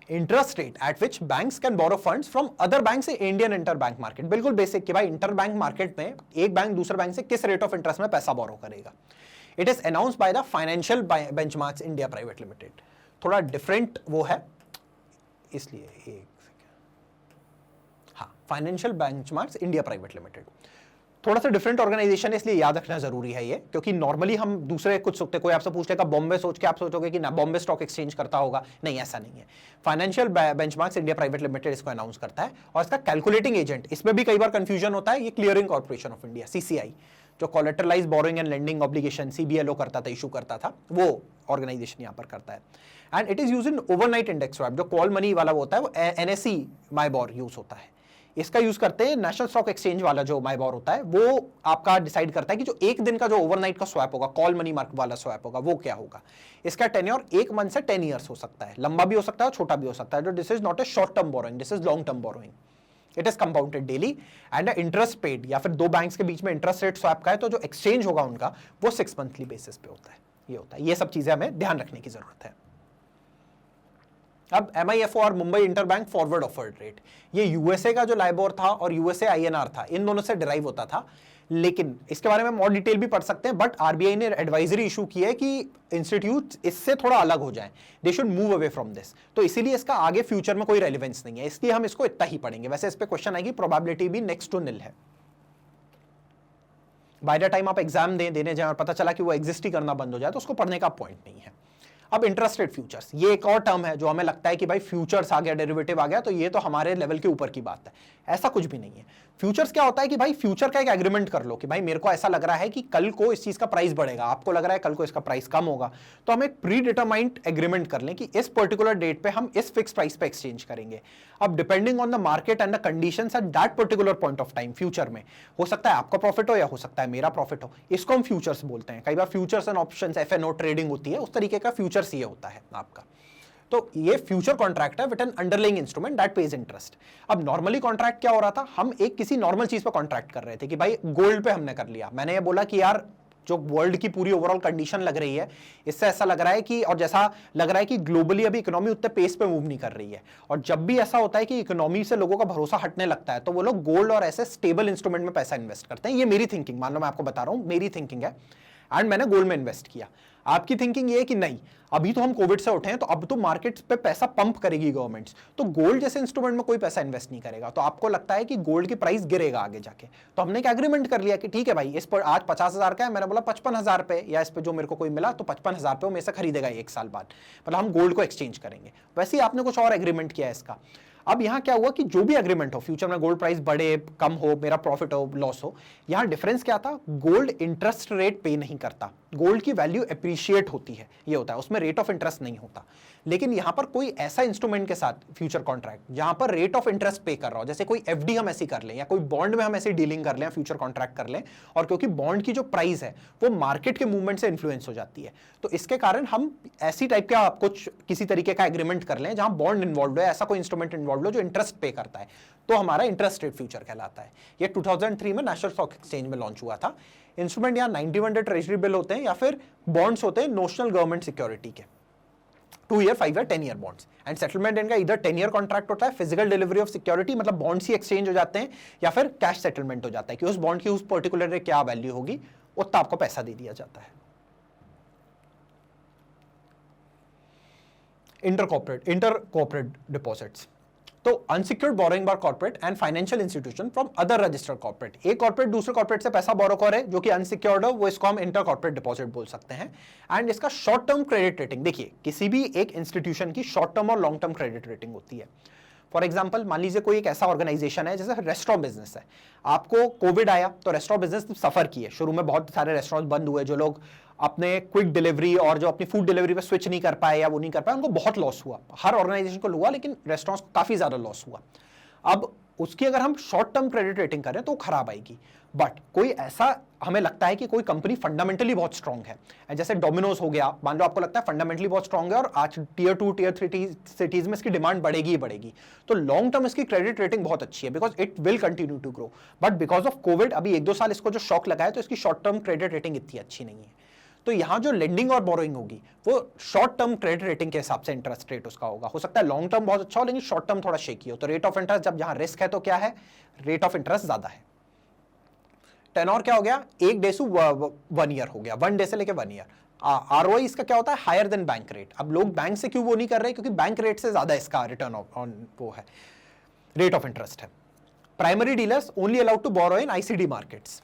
interest rate at which banks can borrow funds from other bank से इंडियन इंटरबैंक मार्केट। बिल्कुल बेसिक कि भाई इंटरबैंक मार्केट में एक बैंक दूसरे बैंक से किस रेट ऑफ इंटरेस्ट में पैसा बोरो करेगा। It is announced by the financial benchmarks India private limited. थोड़ा डिफरेंट वो है, इसलिए एक हाँ, financial benchmarks India private limited थोड़ा सा डिफरेंट ऑर्गेनाइजेशन है, इसलिए याद रखना जरूरी है ये, क्योंकि नॉर्मली हम दूसरे कुछ सोचते, कोई आपसे पूछ लेगा बॉम्बे सोच के आप सोचोगे कि ना बॉम्बे स्टॉक एक्सचेंज करता होगा, नहीं ऐसा नहीं है। Financial benchmarks India private limited इसको अनाउंस करता है, और इसका कैलकुलेटिंग एजेंट, इसमें भी कई बार कंफ्यूजन होता है, ये clearing corporation of India CCI, जो collateralise borrowing and lending obligation CBLO करता था, इशू करता था, वो ऑर्गेनाइजेशन यहाँ पर करता है। And it is use in overnight index swap, जो कॉल मनी वाला होता है वो NSE माइबॉर यूज होता है। इसका यूज करते हैं नेशनल स्टॉक एक्सचेंज वाला जो माइबॉर होता है, वो आपका डिसाइड करता है कि जो एक दिन का जो ओवरनाइट का स्वैप होगा, कॉल मनी मार्केट वाला स्वैप होगा, वो क्या होगा। इसका टेन्योर 1 मंथ से 10 ईयर्स हो सकता है, लंबा भी हो सकता है, छोटा भी हो सकता है। जो this is not a short term borrowing, this is long term borrowing. It is compounded daily and interest paid, या फिर दो बैंक्स के बीच में इंटरेस्ट रेट स्वैप का है, तो जो एक्सचेंज होगा उनका वो 6 मंथली बेसिस पे होता है। ये होता है, ये सब चीजें हमें ध्यान रखने की जरूरत है। अब MIFOR Mumbai interbank forward offered rate, ये यूएसए का जो लाइबोर था और यूएसए INR था, इन दोनों से डिराइव होता था, लेकिन इसके बारे में और डिटेल भी पढ़ सकते हैं। बट आरबीआई ने एडवाइजरी इशू की है कि इंस्टीट्यूट इससे थोड़ा अलग हो जाए, they should move away from this. तो इसीलिए इसका आगे फ्यूचर में कोई रेलिवेंस नहीं है, इसलिए हम इसको इतना ही पढ़ेंगे। वैसे इस पे क्वेश्चन आएगी, प्रोबेबिलिटी भी नेक्स्ट टू निल है। बाय द टाइम आप एग्जाम देने जाए और पता चला कि वो एग्जिस्ट ही करना बंद हो जाए, तो उसको पढ़ने का पॉइंट नहीं है। अब इंटरेस्ट रेट फ्यूचर्स, ये एक और टर्म है जो हमें लगता है कि भाई फ्यूचर्स आ गया, डेरिवेटिव आ गया, तो ये तो हमारे लेवल के ऊपर की बात है। ऐसा कुछ भी नहीं है। फ्यूचर्स क्या होता है कि भाई फ्यूचर का एक एग्रीमेंट कर लो कि भाई मेरे को ऐसा लग रहा है कि कल को इस चीज का प्राइस बढ़ेगा, आपको लग रहा है कल को इसका प्राइस कम होगा, तो हम एक प्री डिटरमाइंड एग्रीमेंट कर लें कि इस पर्टिकुलर डेट पे हम इस फिक्स प्राइस पे एक्सचेंज करेंगे। अब depending on the market and the conditions at that particular point of time, future में हो सकता है आपका प्रॉफिट हो या हो सकता है मेरा प्रॉफिट हो, इसको हम फ्यूचर्स बोलते हैं। कई बार futures and options FNO trading होती है, उस तरीके का फ्यूचर्स ये होता है आपका। तो ये फ्यूचर कॉन्ट्रैक्ट है with N underlying instrument that page interest. अब नॉर्मली कॉन्ट्रैक्ट क्या हो रहा था, हम एक किसी नॉर्मल चीज पे कॉन्ट्रैक्ट कर रहे थे कि भाई गोल्ड पे हमने कर लिया, मैंने ये बोला कि यार जो वर्ल्ड की पूरी ओवरऑल कंडीशन लग रही है, इससे ऐसा लग रहा है कि, और जैसा लग रहा है कि ग्लोबली अभी इकोनॉमी उतने पेस पे मूव नहीं कर रही है, और जब भी ऐसा होता है कि इकोनॉमी से लोगों का भरोसा हटने लगता है, तो वो लोग गोल्ड और ऐसे स्टेबल इंस्ट्रूमेंट में पैसा इन्वेस्ट करते हैं। ये मेरी थिंकिंग, मान लो मैं आपको बता रहा हूं, मेरी थिंकिंग है, एंड मैंने गोल्ड में इन्वेस्ट किया। आपकी थिंकिंग ये है कि नहीं, अभी तो हम कोविड से उठे हैं, तो अब तो मार्केट पे पैसा पंप करेगी गवर्नमेंट्स, तो गोल्ड जैसे इंस्ट्रूमेंट में कोई पैसा इन्वेस्ट नहीं करेगा, तो आपको लगता है कि गोल्ड की प्राइस गिरेगा आगे जाके। तो हमने एक एग्रीमेंट कर लिया कि ठीक है भाई, इस पर आज 50,000 का है, मैंने बोला 55,000 पे, या इस पे जो मेरे को कोई मिला तो 55,000 पे वो मेरे से खरीदेगा 1 साल बाद, मतलब हम गोल्ड को एक्सचेंज करेंगे। वैसे ही आपने कुछ और एग्रीमेंट किया है इसका। अब यहां क्या हुआ कि जो भी एग्रीमेंट हो, फ्यूचर में गोल्ड प्राइस बढ़े कम हो, मेरा प्रॉफिट हो लॉस हो, यहां डिफरेंस क्या था, गोल्ड इंटरेस्ट रेट पे नहीं करता, गोल्ड की वैल्यू एप्रिशिएट होती है, ये होता है, उसमें रेट ऑफ इंटरेस्ट नहीं होता। लेकिन यहां पर कोई ऐसा इंस्ट्रूमेंट के साथ फ्यूचर कॉन्ट्रैक्ट जहां पर रेट ऑफ इंटरेस्ट पे कर रहा हो, जैसे कोई FD हम ऐसी कर लें, या कोई बॉन्ड में हम ऐसी डीलिंग कर लें, फ्यूचर कॉन्ट्रैक्ट कर लें, और क्योंकि बॉन्ड की जो प्राइस है वो मार्केट के मूवमेंट से इन्फ्लुएंस हो जाती है, तो इसके कारण हम ऐसी टाइप का कुछ किसी तरीके का एग्रीमेंट कर लें जहां बॉन्ड इन्वॉल्व हो, ऐसा कोई इंस्ट्रूमेंट इन्वॉल्व हो जो इंटरेस्ट पे करता है, तो हमारा इंटरेस्ट रेट फ्यूचर कहलाता है। ये 2003 में नेशनल स्टॉक एक्सचेंज में लॉन्च हुआ था। इंस्ट्रूमेंट यहाँ 91 डे ट्रेजरी बिल होते हैं या फिर बॉन्ड्स होते हैं नोशनल गवर्नमेंट सिक्योरिटी के, 2 year, 5 year, 10 year bonds, and settlement इनका इधर 10 ईयर कॉन्ट्रैक्ट होता है, फिजिकल डिलीवरी ऑफ सिक्योरिटी, मतलब बॉन्ड्स ही एक्सचेंज हो जाते हैं, या फिर कैश सेटलमेंट हो जाता है कि उस बॉन्ड की उस पर्टिकुलर क्या वैल्यू होगी उतना आपको पैसा दे दिया जाता है। इंटर कॉर्पोरेट डिपॉजिट्स, तो unsecured borrowing bye corporate and financial institution from other registered corporate, एक कॉर्पोरेट दूसरे कॉर्पोरेट से पैसा बोरो करे जो कि अनसिक्योर्ड हो, वो इसको हम इंटर कॉर्पोरेट डिपॉजिट बोल सकते हैं। एंड इसका शॉर्ट टर्म क्रेडिट रेटिंग, देखिए किसी भी एक इंस्टीट्यूशन की शॉर्ट टर्म और लॉन्ग टर्म क्रेडिट रेटिंग होती है। फॉर एग्जाम्पल, मान लीजिए कोई एक ऐसा ऑर्गेनाइजेशन है जैसे रेस्टोरेंट बिजनेस है, आपको कोविड आया तो रेस्टोरेंट बिजनेस सफर किए, शुरू में बहुत सारे रेस्टोरेंट बंद हुए, जो लोग अपने क्विक डिलीवरी और जो अपनी फूड डिलीवरी पे स्विच नहीं कर पाए या वो नहीं कर पाए, उनको बहुत लॉस हुआ, हर ऑर्गेनाइजेशन को हुआ, लेकिन रेस्टोरेंट्स को काफी ज्यादा लॉस हुआ। अब उसकी अगर हम शॉर्ट टर्म क्रेडिट रेटिंग करें तो खराब आएगी, बट कोई ऐसा हमें लगता है कि कोई कंपनी फंडामेंटली बहुत स्ट्रांग है, जैसे डोमिनोज हो गया, मान लो आपको लगता है फंडामेंटली बहुत स्ट्रांग है और आज टियर 2 टियर 3 सिटीज में इसकी डिमांड बढ़ेगी ही बढ़ेगी, तो लॉन्ग टर्म इसकी क्रेडिट रेटिंग बहुत अच्छी है, because it will continue to grow. But because of covid अभी 1-2 साल इसको जो शॉक लगा है, तो इसकी शॉर्ट टर्म क्रेडिट रेटिंग इतनी अच्छी नहीं है। तो यहां जो लेंडिंग और बोरोइंग होगी वो शॉर्ट टर्म क्रेडिट रेटिंग के हिसाब से इंटरेस्ट रेट उसका होगा, हो सकता है लॉन्ग टर्म बहुत अच्छा हो लेकिन शॉर्ट टर्म थोड़ा शेकी हो, तो रेट ऑफ इंटरेस्ट जब जहां रिस्क है तो क्या है, रेट ऑफ इंटरेस्ट ज्यादा है। टेनोर क्या हो गया, 1 डे से 1 ईयर हो गया, 1 डे से लेके 1 ईयर। ROI इसका क्या होता है, हायर देन बैंक रेट। अब लोग बैंक से क्यों वो नहीं कर रहे, क्योंकि बैंक रेट से ज्यादा इसका रिटर्न ऑन वो है, रेट ऑफ इंटरेस्ट है। Primary dealers only allowed to borrow in ICD markets,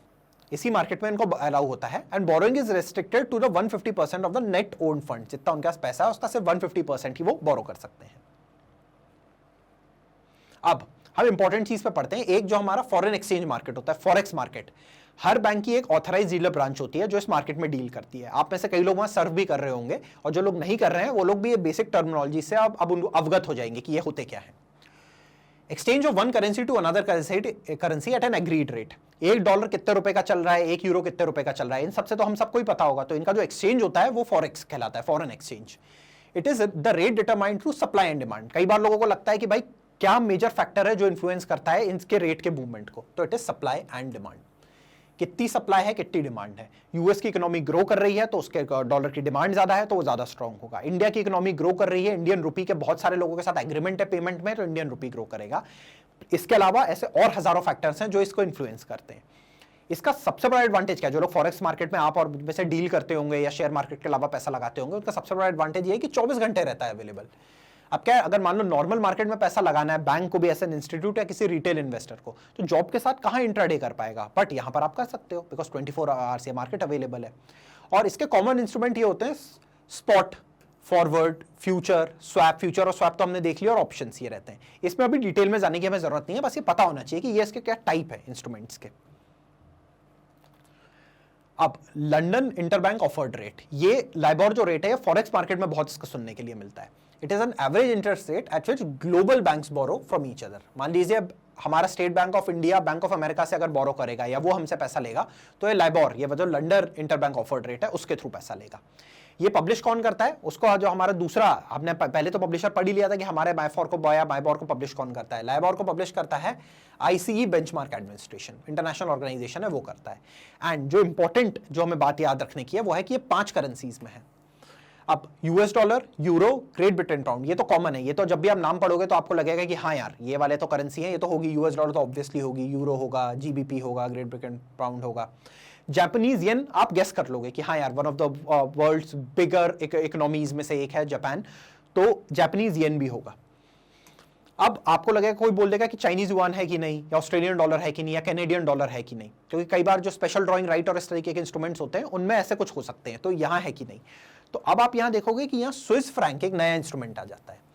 इसी मार्केट में इनको अलाउ होता है, and borrowing is restricted to the 150% of the net owned fund, जितना उनके पास पैसा है उसका सिर्फ 150% ही वो बोरो कर सकते हैं। अब हम इंपॉर्टेंट चीज पे पढ़ते हैं, एक जो हमारा फॉरेन एक्सचेंज मार्केट होता है, फॉरेक्स मार्केट, हर बैंक की एक ऑथराइज डीलर ब्रांच होती है जो इस मार्केट में डील करती है। आप में से कई लोग वहां सर्व भी कर रहे होंगे, और जो लोग नहीं कर रहे हैं वो लोग भी ये बेसिक टर्मिनोलॉजी से अब अवगत हो जाएंगे कि ये होते क्या है। Exchange of one currency to another currency at an agreed rate, $1 कितने रुपए का चल रहा है, €1 कितने रुपए का चल रहा है, इन सबसे तो हम सबको ही पता होगा। तो इनका जो एक्सचेंज होता है वो फॉरेक्स कहलाता है, foreign exchange. It is the rate determined through supply and demand. कई बार लोगों को लगता है कि भाई क्या मेजर फैक्टर है जो इन्फ्लुएंस करता है इनके रेट के मूवमेंट को, तो it is supply and demand. कितनी सप्लाई है, कितनी डिमांड है। यूएस की इकोनॉमी ग्रो कर रही है तो उसके डॉलर की डिमांड ज्यादा है तो वो ज्यादा स्ट्रांग होगा। इंडिया की इकोनॉमी ग्रो कर रही है, इंडियन रुपी के बहुत सारे लोगों के साथ एग्रीमेंट है पेमेंट में, तो इंडियन रुपी ग्रो करेगा। इसके अलावा ऐसे और हजारों फैक्टर्स हैं जो इसको इन्फ्लुएंस करते हैं। इसका सबसे बड़ा एडवांटेज क्या है, जो लोग फॉरेक्स मार्केट में आप और वैसे डील करते होंगे या शेयर मार्केट के अलावा पैसा लगाते होंगे, उनका सबसे बड़ा एडवांटेज ये है कि 24 घंटे रहता है अवेलेबल। अब क्या है, अगर मान लो नॉर्मल मार्केट में पैसा लगाना है बैंक को भी, ऐसे इंस्टीट्यूट या किसी रिटेल इन्वेस्टर को, तो जॉब के साथ कहां इंट्राडे कर पाएगा, बट यहां पर आप कर सकते हो बिकॉज 24 आवर्स ये मार्केट अवेलेबल है। और इसके कॉमन इंस्ट्रूमेंट ये होते हैं spot, forward, future, swap. Future और स्वैप तो हमने देख लिया, और ऑप्शंस ये रहते हैं। इसमें अभी डिटेल में जाने की हमें जरूरत नहीं है, बस ये पता होना चाहिए कि ये इसके क्या टाइप है इंस्ट्रूमेंट्स के। अब लंदन इंटरबैंक ऑफर्ड रेट, ये लाइबोर जो रेट है, फॉरेक्स मार्केट में बहुत इसका सुनने के लिए मिलता है। It is an average interest rate at which global banks borrow from each other. मान लीजिए हमारा State Bank of India Bank of America से अगर बोरो करेगा या वो हमसे पैसा लेगा, तो ये लाइबोर, ये जो लंदन इंटरबैंक ऑफर्ड रेट है, उसके थ्रू पैसा लेगा। ये पब्लिश कौन करता है, उसको जो हमारा दूसरा, आपने पहले तो पब्लिशर पढ़ ही लिया था कि हमारे माइफॉर को या माइबोर को पब्लिश कौन करता है। लाइबोर को पब्लिश करता है ICE benchmark administration, international organisation है, वो करता है। एंड जो इंपॉर्टेंट जो हमें बात याद रखने की है वो है कि ये 5 करेंसीज में है। अब US dollar, euro, great Britain pound, ये तो कॉमन है। ये तो जब भी आप नाम पढ़ोगे तो आपको लगेगा कि हाँ यार ये वाले तो करेंसी है, ये तो होगी। यूएस डॉलर तो ऑब्वियसली होगी, यूरो होगा, जीबीपी होगा, ग्रेट ब्रिटेन पाउंड होगा। जापानीज येन आप गेस कर लोगे कि हाँ यार one of the world's bigger economies में से एक है जापान, तो जापानीज येन भी होगा। अब आपको लगेगा, कोई बोल देगा कि चाइनीज युआन है कि नहीं, या ऑस्ट्रेलियन डॉलर है कि नहीं, या कैनेडियन डॉलर है कि नहीं, क्योंकि कई बार जो स्पेशल ड्राइंग राइट और इस तरीके के इंस्ट्रूमेंट्स होते हैं उनमें ऐसे कुछ हो सकते हैं, तो यहां है कि नहीं। तो अब आप यहां देखोगे कि यहां स्विस फ्रैंक एक नया इंस्ट्रूमेंट आ जाता है।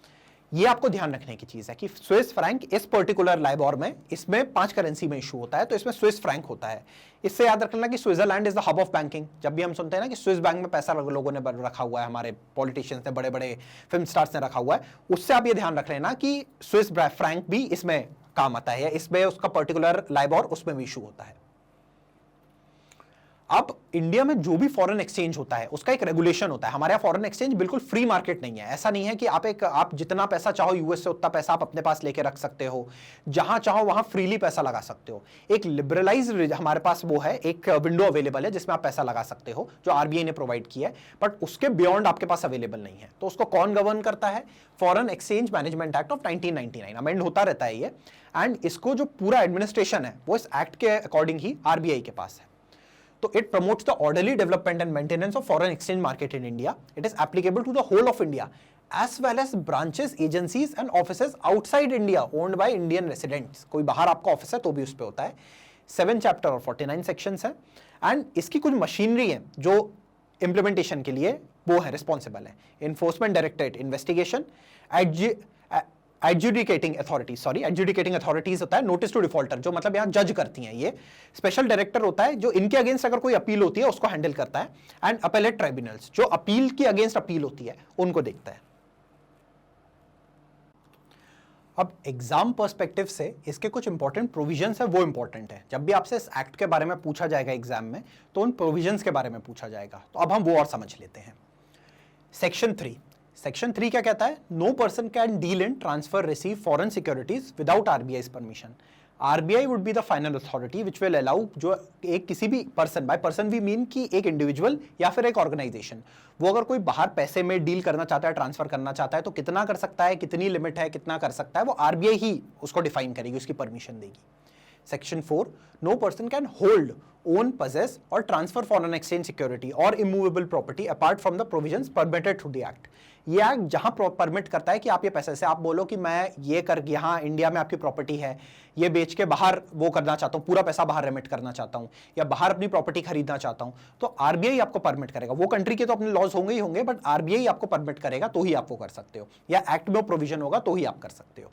ये आपको ध्यान रखने की चीज है कि स्विस फ्रैंक इस पर्टिकुलर लाइबोर में, इसमें 5 करेंसी में इशू होता है, तो इसमें स्विस फ्रैंक होता है। इससे याद रखना कि Switzerland is the hub of banking. जब भी हम सुनते हैं ना कि स्विस बैंक में पैसा लोगों ने रखा हुआ है, हमारे पॉलिटिशियंस ने, बड़े बड़े फिल्म स्टार्स ने रखा हुआ है, उससे आप ये ध्यान रख लेना कि स्विस फ्रैंक भी इसमें काम आता है, या इसमें उसका पर्टिकुलर लाइबोर उसमें भी इशू होता है। अब इंडिया में जो भी फॉरेन एक्सचेंज होता है उसका एक रेगुलेशन होता है। हमारे यहाँ फॉरेन एक्सचेंज बिल्कुल फ्री मार्केट नहीं है। ऐसा नहीं है कि आप जितना पैसा चाहो यूएस से उतना पैसा आप अपने पास लेके रख सकते हो, जहां चाहो वहां फ्रीली पैसा लगा सकते हो। एक लिबरलाइज्ड हमारे पास वो है, एक विंडो अवेलेबल है जिसमें आप पैसा लगा सकते हो, जो आरबीआई ने प्रोवाइड किया है, बट उसके बियॉन्ड आपके पास अवेलेबल नहीं है। तो उसको कौन गवर्न करता है? Foreign exchange management act of 1999, amend होता रहता है ये। एंड इसको जो पूरा एडमिनिस्ट्रेशन है वो इस एक्ट के अकॉर्डिंग ही आरबीआई के पास है। So it promotes the orderly development and maintenance of foreign exchange market in India. It is applicable to the whole of India as well as branches, agencies and offices outside India owned by Indian residents. कोई बाहर आपका office है तो भी उस पे होता है। 7 चैप्टर और 49 सेक्शंस है। एंड इसकी कुछ मशीनरी है जो इम्प्लीमेंटेशन के लिए वो है रिस्पॉन्सिबल है। Enforcement directorate investigation, adjudicating authorities होता है, नोटिस टू डिफॉल्टर जो मतलब यहां जज करती हैं। ये स्पेशल डायरेक्टर होता है जो इनके अगेंस्ट अगर कोई अपील होती है उसको हैंडल करता है। एंड अपेलेट ट्राइब्यूनल्स जो अपील की अगेंस्ट अपील होती है उनको देखता है। अब एग्जाम पर्सपेक्टिव से इसके कुछ इंपॉर्टेंट प्रोविजंस है, वो इंपॉर्टेंट है। जब भी आपसे इस एक्ट के बारे में पूछा जाएगा एग्जाम में तो उन प्रोविजंस के बारे में पूछा जाएगा। तो अब हम वो और समझ लेते हैं। सेक्शन 3 क्या कहता है? No person can deal in, transfer, receive foreign securities without RBI permission. RBI would be the final authority which will allow, जो एक किसी भी person, by person we mean कि एक इंडिविजुअल या फिर एक ऑर्गेनाइजेशन, वो अगर कोई बाहर पैसे में डील करना चाहता है, ट्रांसफर करना चाहता है, तो कितना कर सकता है, कितनी लिमिट है, कितना कर सकता है, वो आरबीआई ही उसको डिफाइन करेगी, उसकी परमिशन देगी। Section 4, no person can hold, own, possess or transfer foreign exchange security or immovable property apart from the provisions permitted through the act. ये एक्ट जहां परमिट करता है कि आप ये पैसे से आप बोलो कि मैं ये कर, यहाँ इंडिया में आपकी प्रॉपर्टी है, ये बेच के बाहर वो करना चाहता हूँ, पूरा पैसा बाहर रेमिट करना चाहता हूँ, या बाहर अपनी प्रॉपर्टी खरीदना चाहता हूँ, तो आरबीआई आपको परमिट करेगा। वो कंट्री के तो अपने लॉज होंगे ही होंगे, बट आरबीआई आपको परमिट करेगा तो ही आप वो कर सकते हो, या एक्ट में प्रोविजन होगा तो ही आप कर सकते हो।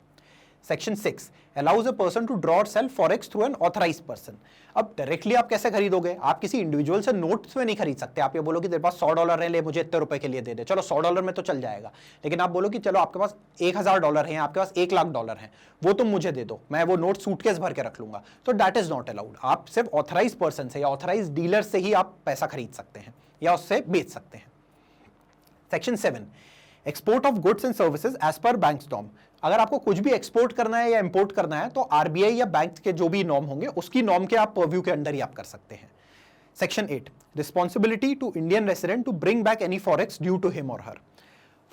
Section 6 allows a person to draw or sell forex through an authorized person. अब डायरेक्टली आप कैसे खरीदोगे? आप किसी इंडिविजुअल से नोट्स में नहीं खरीद सकते। आप ये बोलो कि तेरे पास $100 है, ले मुझे इतने रुपए के लिए दे दे, चलो $100 में तो चल जाएगा। लेकिन आप बोलो कि चलो आपके पास $1000 है, आपके पास $1,00,000 है, वो तुम मुझे दे दो, मैं वो नोट सूटकेस भर के रख लूंगा, तो दैट इज नॉट अलाउड। आप सिर्फ ऑथराइज पर्सन से या ऑथराइज डीलर से ही आप पैसा खरीद सकते हैं या उससे बेच सकते हैं। Section 7, export of goods and services as per bank norm, अगर आपको कुछ भी एक्सपोर्ट करना है या इंपोर्ट करना है तो आरबीआई या बैंक के जो भी नॉर्म होंगे उसकी नॉर्म के आप परव्यू के अंदर ही आप कर सकते हैं। Section 8, responsibility to Indian resident to bring back any forex due to him और हर।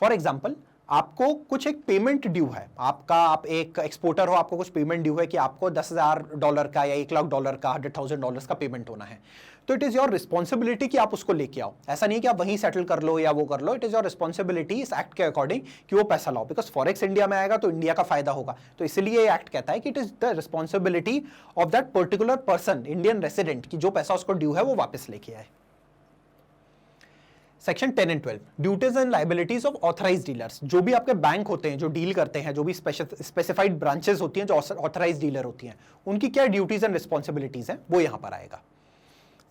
फॉर एग्जाम्पल, आपको कुछ एक पेमेंट ड्यू है, आप एक एक्सपोर्टर हो, आपको कुछ पेमेंट ड्यू है कि आपको $10,000 का या $1,00,000 का, $100,000 का पेमेंट होना है, तो इट इज योर रिस्पॉन्सिबिलिटी कि आप उसको लेके आओ। ऐसा नहीं कि आप वहीं सेटल कर लो या वो कर लो, इट इज योर रिस्पॉन्सिबिलिटी इस एक्ट के अकॉर्डिंग कि वो पैसा लाओ, बिकॉज फॉरेक्स इंडिया में आएगा तो इंडिया का फायदा होगा। तो इसलिए ये एक्ट कहता है कि it is the responsibility of that particular person, Indian resident, की जो पैसा उसको ड्यू है वो वापस लेके आए। Section 10 and 12, duties and liabilities of authorised dealers. जो भी आपके बैंक होते हैं जो डील करते हैं, जो भी स्पेसिफाइड ब्रांचेस होती हैं जो ऑथराइज्ड डीलर होती हैं, उनकी क्या ड्यूटीज एंड रिस्पॉन्सिबिलिटीज हैं वो यहां पर आएगा।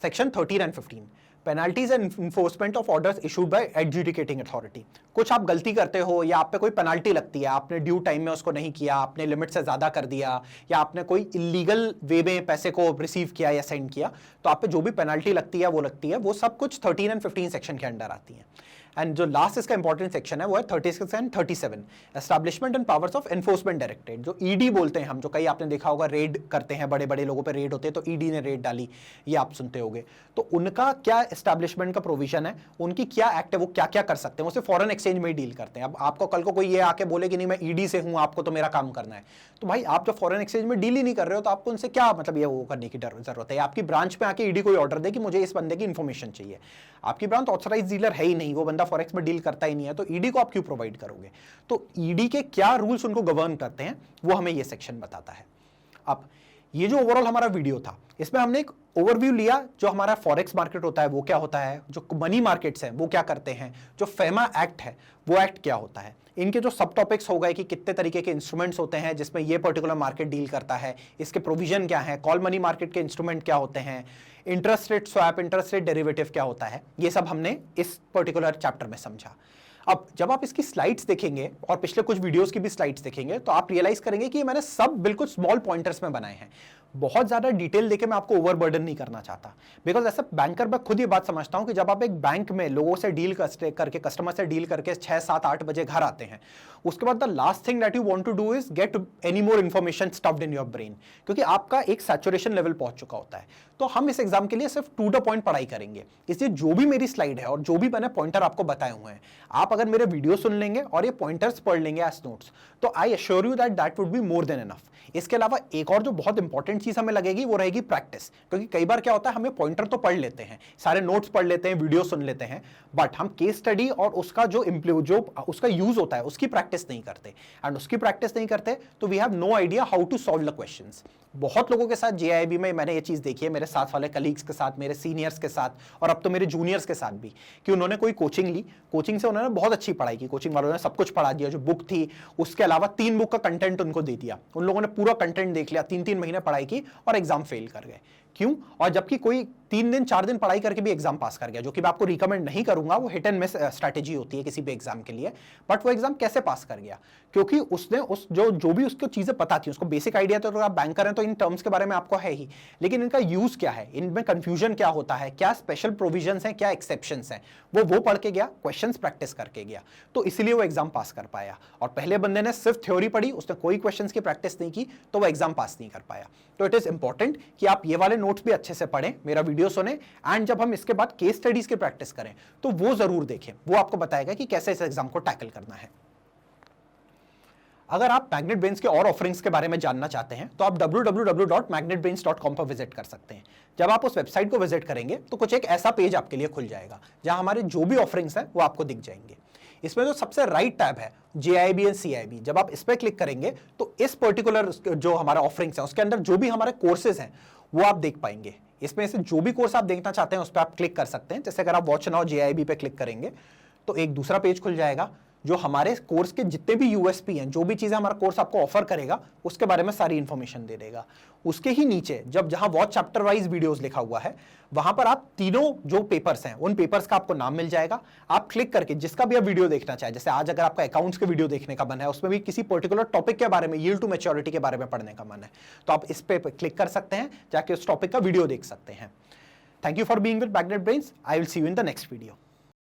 Section 13 and 15, penalties and enforcement of orders issued by adjudicating authority. कुछ आप गलती करते हो या आप पे कोई पेनाल्टी लगती है, आपने ड्यू टाइम में उसको नहीं किया, आपने लिमिट से ज्यादा कर दिया, या आपने कोई इलीगल वे में पैसे को रिसीव किया या सेंड किया, तो आप पे जो भी पेनाल्टी लगती है वो सब कुछ 13 एंड 15 सेक्शन के अंडर आती है। एंड जो लास्ट इसका इंपॉर्टेंट सेक्शन है वो है 36 and 37, establishment and powers of enforcement directorate, जो ईडी बोलते हैं हम, जो कई आपने देखा होगा रेड करते हैं, बड़े बड़े लोगों पे रेड होते हैं तो ईडी ने रेड डाली, ये आप सुनते होंगे। तो उनका क्या एस्टैब्लिशमेंट का प्रोविजन है, उनकी क्या एक्ट है, वो क्या क्या कर सकते हैं, वो सिर्फ फॉरेन एक्सचेंज में ही डील करते हैं। अब आपको कल को कोई ये आके बोले कि नहीं मैं ईडी से हूं, आपको तो मेरा काम करना है, तो भाई आप जो फॉरेन एक्सचेंज में डील ही नहीं कर रहे हो तो आपको उनसे क्या मतलब ये वो करने की जरूरत है। आपकी ब्रांच में आके ईडी कोई ऑर्डर दे कि मुझे इस बंदे की इन्फॉर्मेशन चाहिए, आपकी ब्रांच ऑथराइज्ड डीलर है ही नहीं, वो बंदा फॉरेक्स में डील करता ही नहीं है, तो ईडी को आप क्यों प्रोवाइड करोगे। तो ईडी के क्या रूल्स उनको गवर्न करते हैं वो हमें ये सेक्शन बताता है। अब ये जो ओवरऑल हमारा वीडियो था, इसमें हमने एक ओवरव्यू लिया, जो हमारा फॉरेक्स मार्केट होता है वो क्या होता है, जो मनी मार्केट्स हैं वो क्या करते हैं, जो फेमा एक्ट है वो एक्ट क्या होता है, इनके जो सब टॉपिक्स हो गए कि कितने तरीके के इंस्ट्रूमेंट्स होते हैं जिसमें ये पर्टिकुलर मार्केट डील करता है, इसके प्रोविजन क्या है, कॉल मनी मार्केट के इंस्ट्रूमेंट क्या होते हैं, interest rate swap, interest rate derivative क्या होता है, ये सब हमने इस पर्टिकुलर चैप्टर में समझा। अब जब आप इसकी स्लाइड्स देखेंगे और पिछले कुछ वीडियोस की भी स्लाइड्स देखेंगे तो आप रियलाइज करेंगे कि मैंने सब बिल्कुल स्मॉल पॉइंटर्स में बनाए हैं। बहुत ज्यादा डिटेल देके मैं आपको ओवरबर्डन नहीं करना चाहता, बिकॉज ऐसा बैंकर मैं खुद ये बात समझता हूं कि जब आप एक बैंक में लोगों से डील करके, कस्टमर से डील करके 6, 7, 8 बजे घर आते हैं, उसके बाद the last thing that you want to do is get any more information stuffed in your brain, क्योंकि आपका एक सैचुरेशन लेवल पहुंच चुका होता है। तो हम इस एग्जाम के लिए सिर्फ टू द पॉइंट पढ़ाई करेंगे, इसलिए जो भी मेरी स्लाइड है और जो भी मैंने पॉइंटर आपको बताए हुए हैं, आप अगर मेरे वीडियो सुन लेंगे और ये पॉइंटर्स पढ़ लेंगे एज नोट्स, तो I assure you that would be more than enough. इसके अलावा एक और जो बहुत इंपॉर्टेंट चीज हमें लगेगी वो रहेगी प्रैक्टिस, क्योंकि कई बार क्या होता है हमें पॉइंटर तो पढ़ लेते हैं, सारे नोट्स पढ़ लेते हैं, वीडियो सुन लेते हैं, बट हम केस स्टडी और उसका जो उसका यूज होता है उसकी प्रैक्टिस नहीं करते, एंड उसकी प्रैक्टिस नहीं करते तो we have no idea how to solve the questions. बहुत लोगों के साथ जेआईबी में मैंने ये चीज देखी है, मेरे साथ वाले कलीग्स के साथ, मेरे सीनियर्स के साथ, और अब तो मेरे जूनियर्स के साथ भी, कि उन्होंने कोई कोचिंग ली, कोचिंग से उन्होंने बहुत अच्छी पढ़ाई की, कोचिंग वालों ने सब कुछ पढ़ा दिया, जो बुक थी उसके अलावा 3 बुक का कंटेंट उनको दे दिया, उन लोगों ने पूरा कंटेंट देख लिया, 3-3 महीने पढ़ाई की और एग्जाम फेल कर गए। क्यों? और जबकि कोई 3 दिन 4 दिन पढ़ाई करके भी एग्जाम पास कर गया, जो कि मैं आपको रिकमेंड नहीं करूंगा, वो हिट एंड मिस स्ट्रैटेजी होती है किसी भी एग्जाम के लिए, बट वो एग्जाम कैसे पास कर गया? क्योंकि उसने जो भी उसको चीजें पता थी, उसको बेसिक आइडिया तो आप बैंकर हैं तो इन टर्म्स के बारे में आपको है ही, लेकिन इनका यूज क्या है, इनमें कंफ्यूजन क्या होता है, क्या स्पेशल प्रोविजंस हैं, क्या एक्सेप्शंस हैं, वो पढ़ के गया, क्वेश्चंस प्रैक्टिस करके गया, तो इसलिए वो एग्जाम पास कर पाया। और पहले बंदे ने सिर्फ थ्योरी पढ़ी, उसने कोई क्वेश्चंस की प्रैक्टिस नहीं की, तो वो एग्जाम पास नहीं कर पाया। तो इट इज इंपॉर्टेंट कि आप ये वाले नोट्स भी अच्छे से पढ़ें, मेरा वीडियो सुने, एंड जब हम इसके बाद केस स्टडीज की प्रैक्टिस करें तो वो जरूर देखें, वो आपको बताएगा कि कैसे इस एग्जाम को टैकल करना है। अगर आप मैग्नेट ब्रेन्स के और ऑफरिंग्स के बारे में जानना चाहते हैं तो आप www.magnetbrains.com पर विजिट कर सकते हैं। जब आप उस वेबसाइट को विजिट करेंगे तो कुछ एक ऐसा पेज आपके लिए खुल जाएगा जहां हमारे जो भी ऑफरिंग्स हैं वो आपको दिख जाएंगे। इसमें जो सबसे राइट टैब है JIB एंड CIB, जब आप इस पर क्लिक करेंगे तो इस पर्टिकुलर जो हमारा ऑफरिंग्स है उसके अंदर जो भी हमारे कोर्सेज हैं वो आप देख पाएंगे। इसमें से जो भी कोर्स आप देखना चाहते हैं उस पर आप क्लिक कर सकते हैं। जैसे अगर आप वॉच नाउ JIB पे क्लिक करेंगे तो एक दूसरा पेज खुल जाएगा जो हमारे कोर्स के जितने भी USP हैं, जो भी चीजें हमारा कोर्स आपको ऑफर करेगा उसके बारे में सारी इंफॉर्मेशन दे देगा। उसके ही नीचे जहां वॉच चैप्टर वाइज वीडियोस लिखा हुआ है वहां पर आप तीनों जो पेपर्स हैं उन पेपर्स का आपको नाम मिल जाएगा। आप क्लिक करके जिसका भी आप वीडियो देखना चाहे, जैसे आज अगर आपका अकाउंट्स के वीडियो देखने का मन है, उसमें भी किसी पर्टिकुलर टॉपिक के बारे में, यील्ड टू मैच्योरिटी के बारे में पढ़ने का मन है, तो आप इस पे क्लिक कर सकते हैं, जाके उस टॉपिक का वीडियो देख सकते हैं। Thank you for being with magnet brains. I will see you in the next video.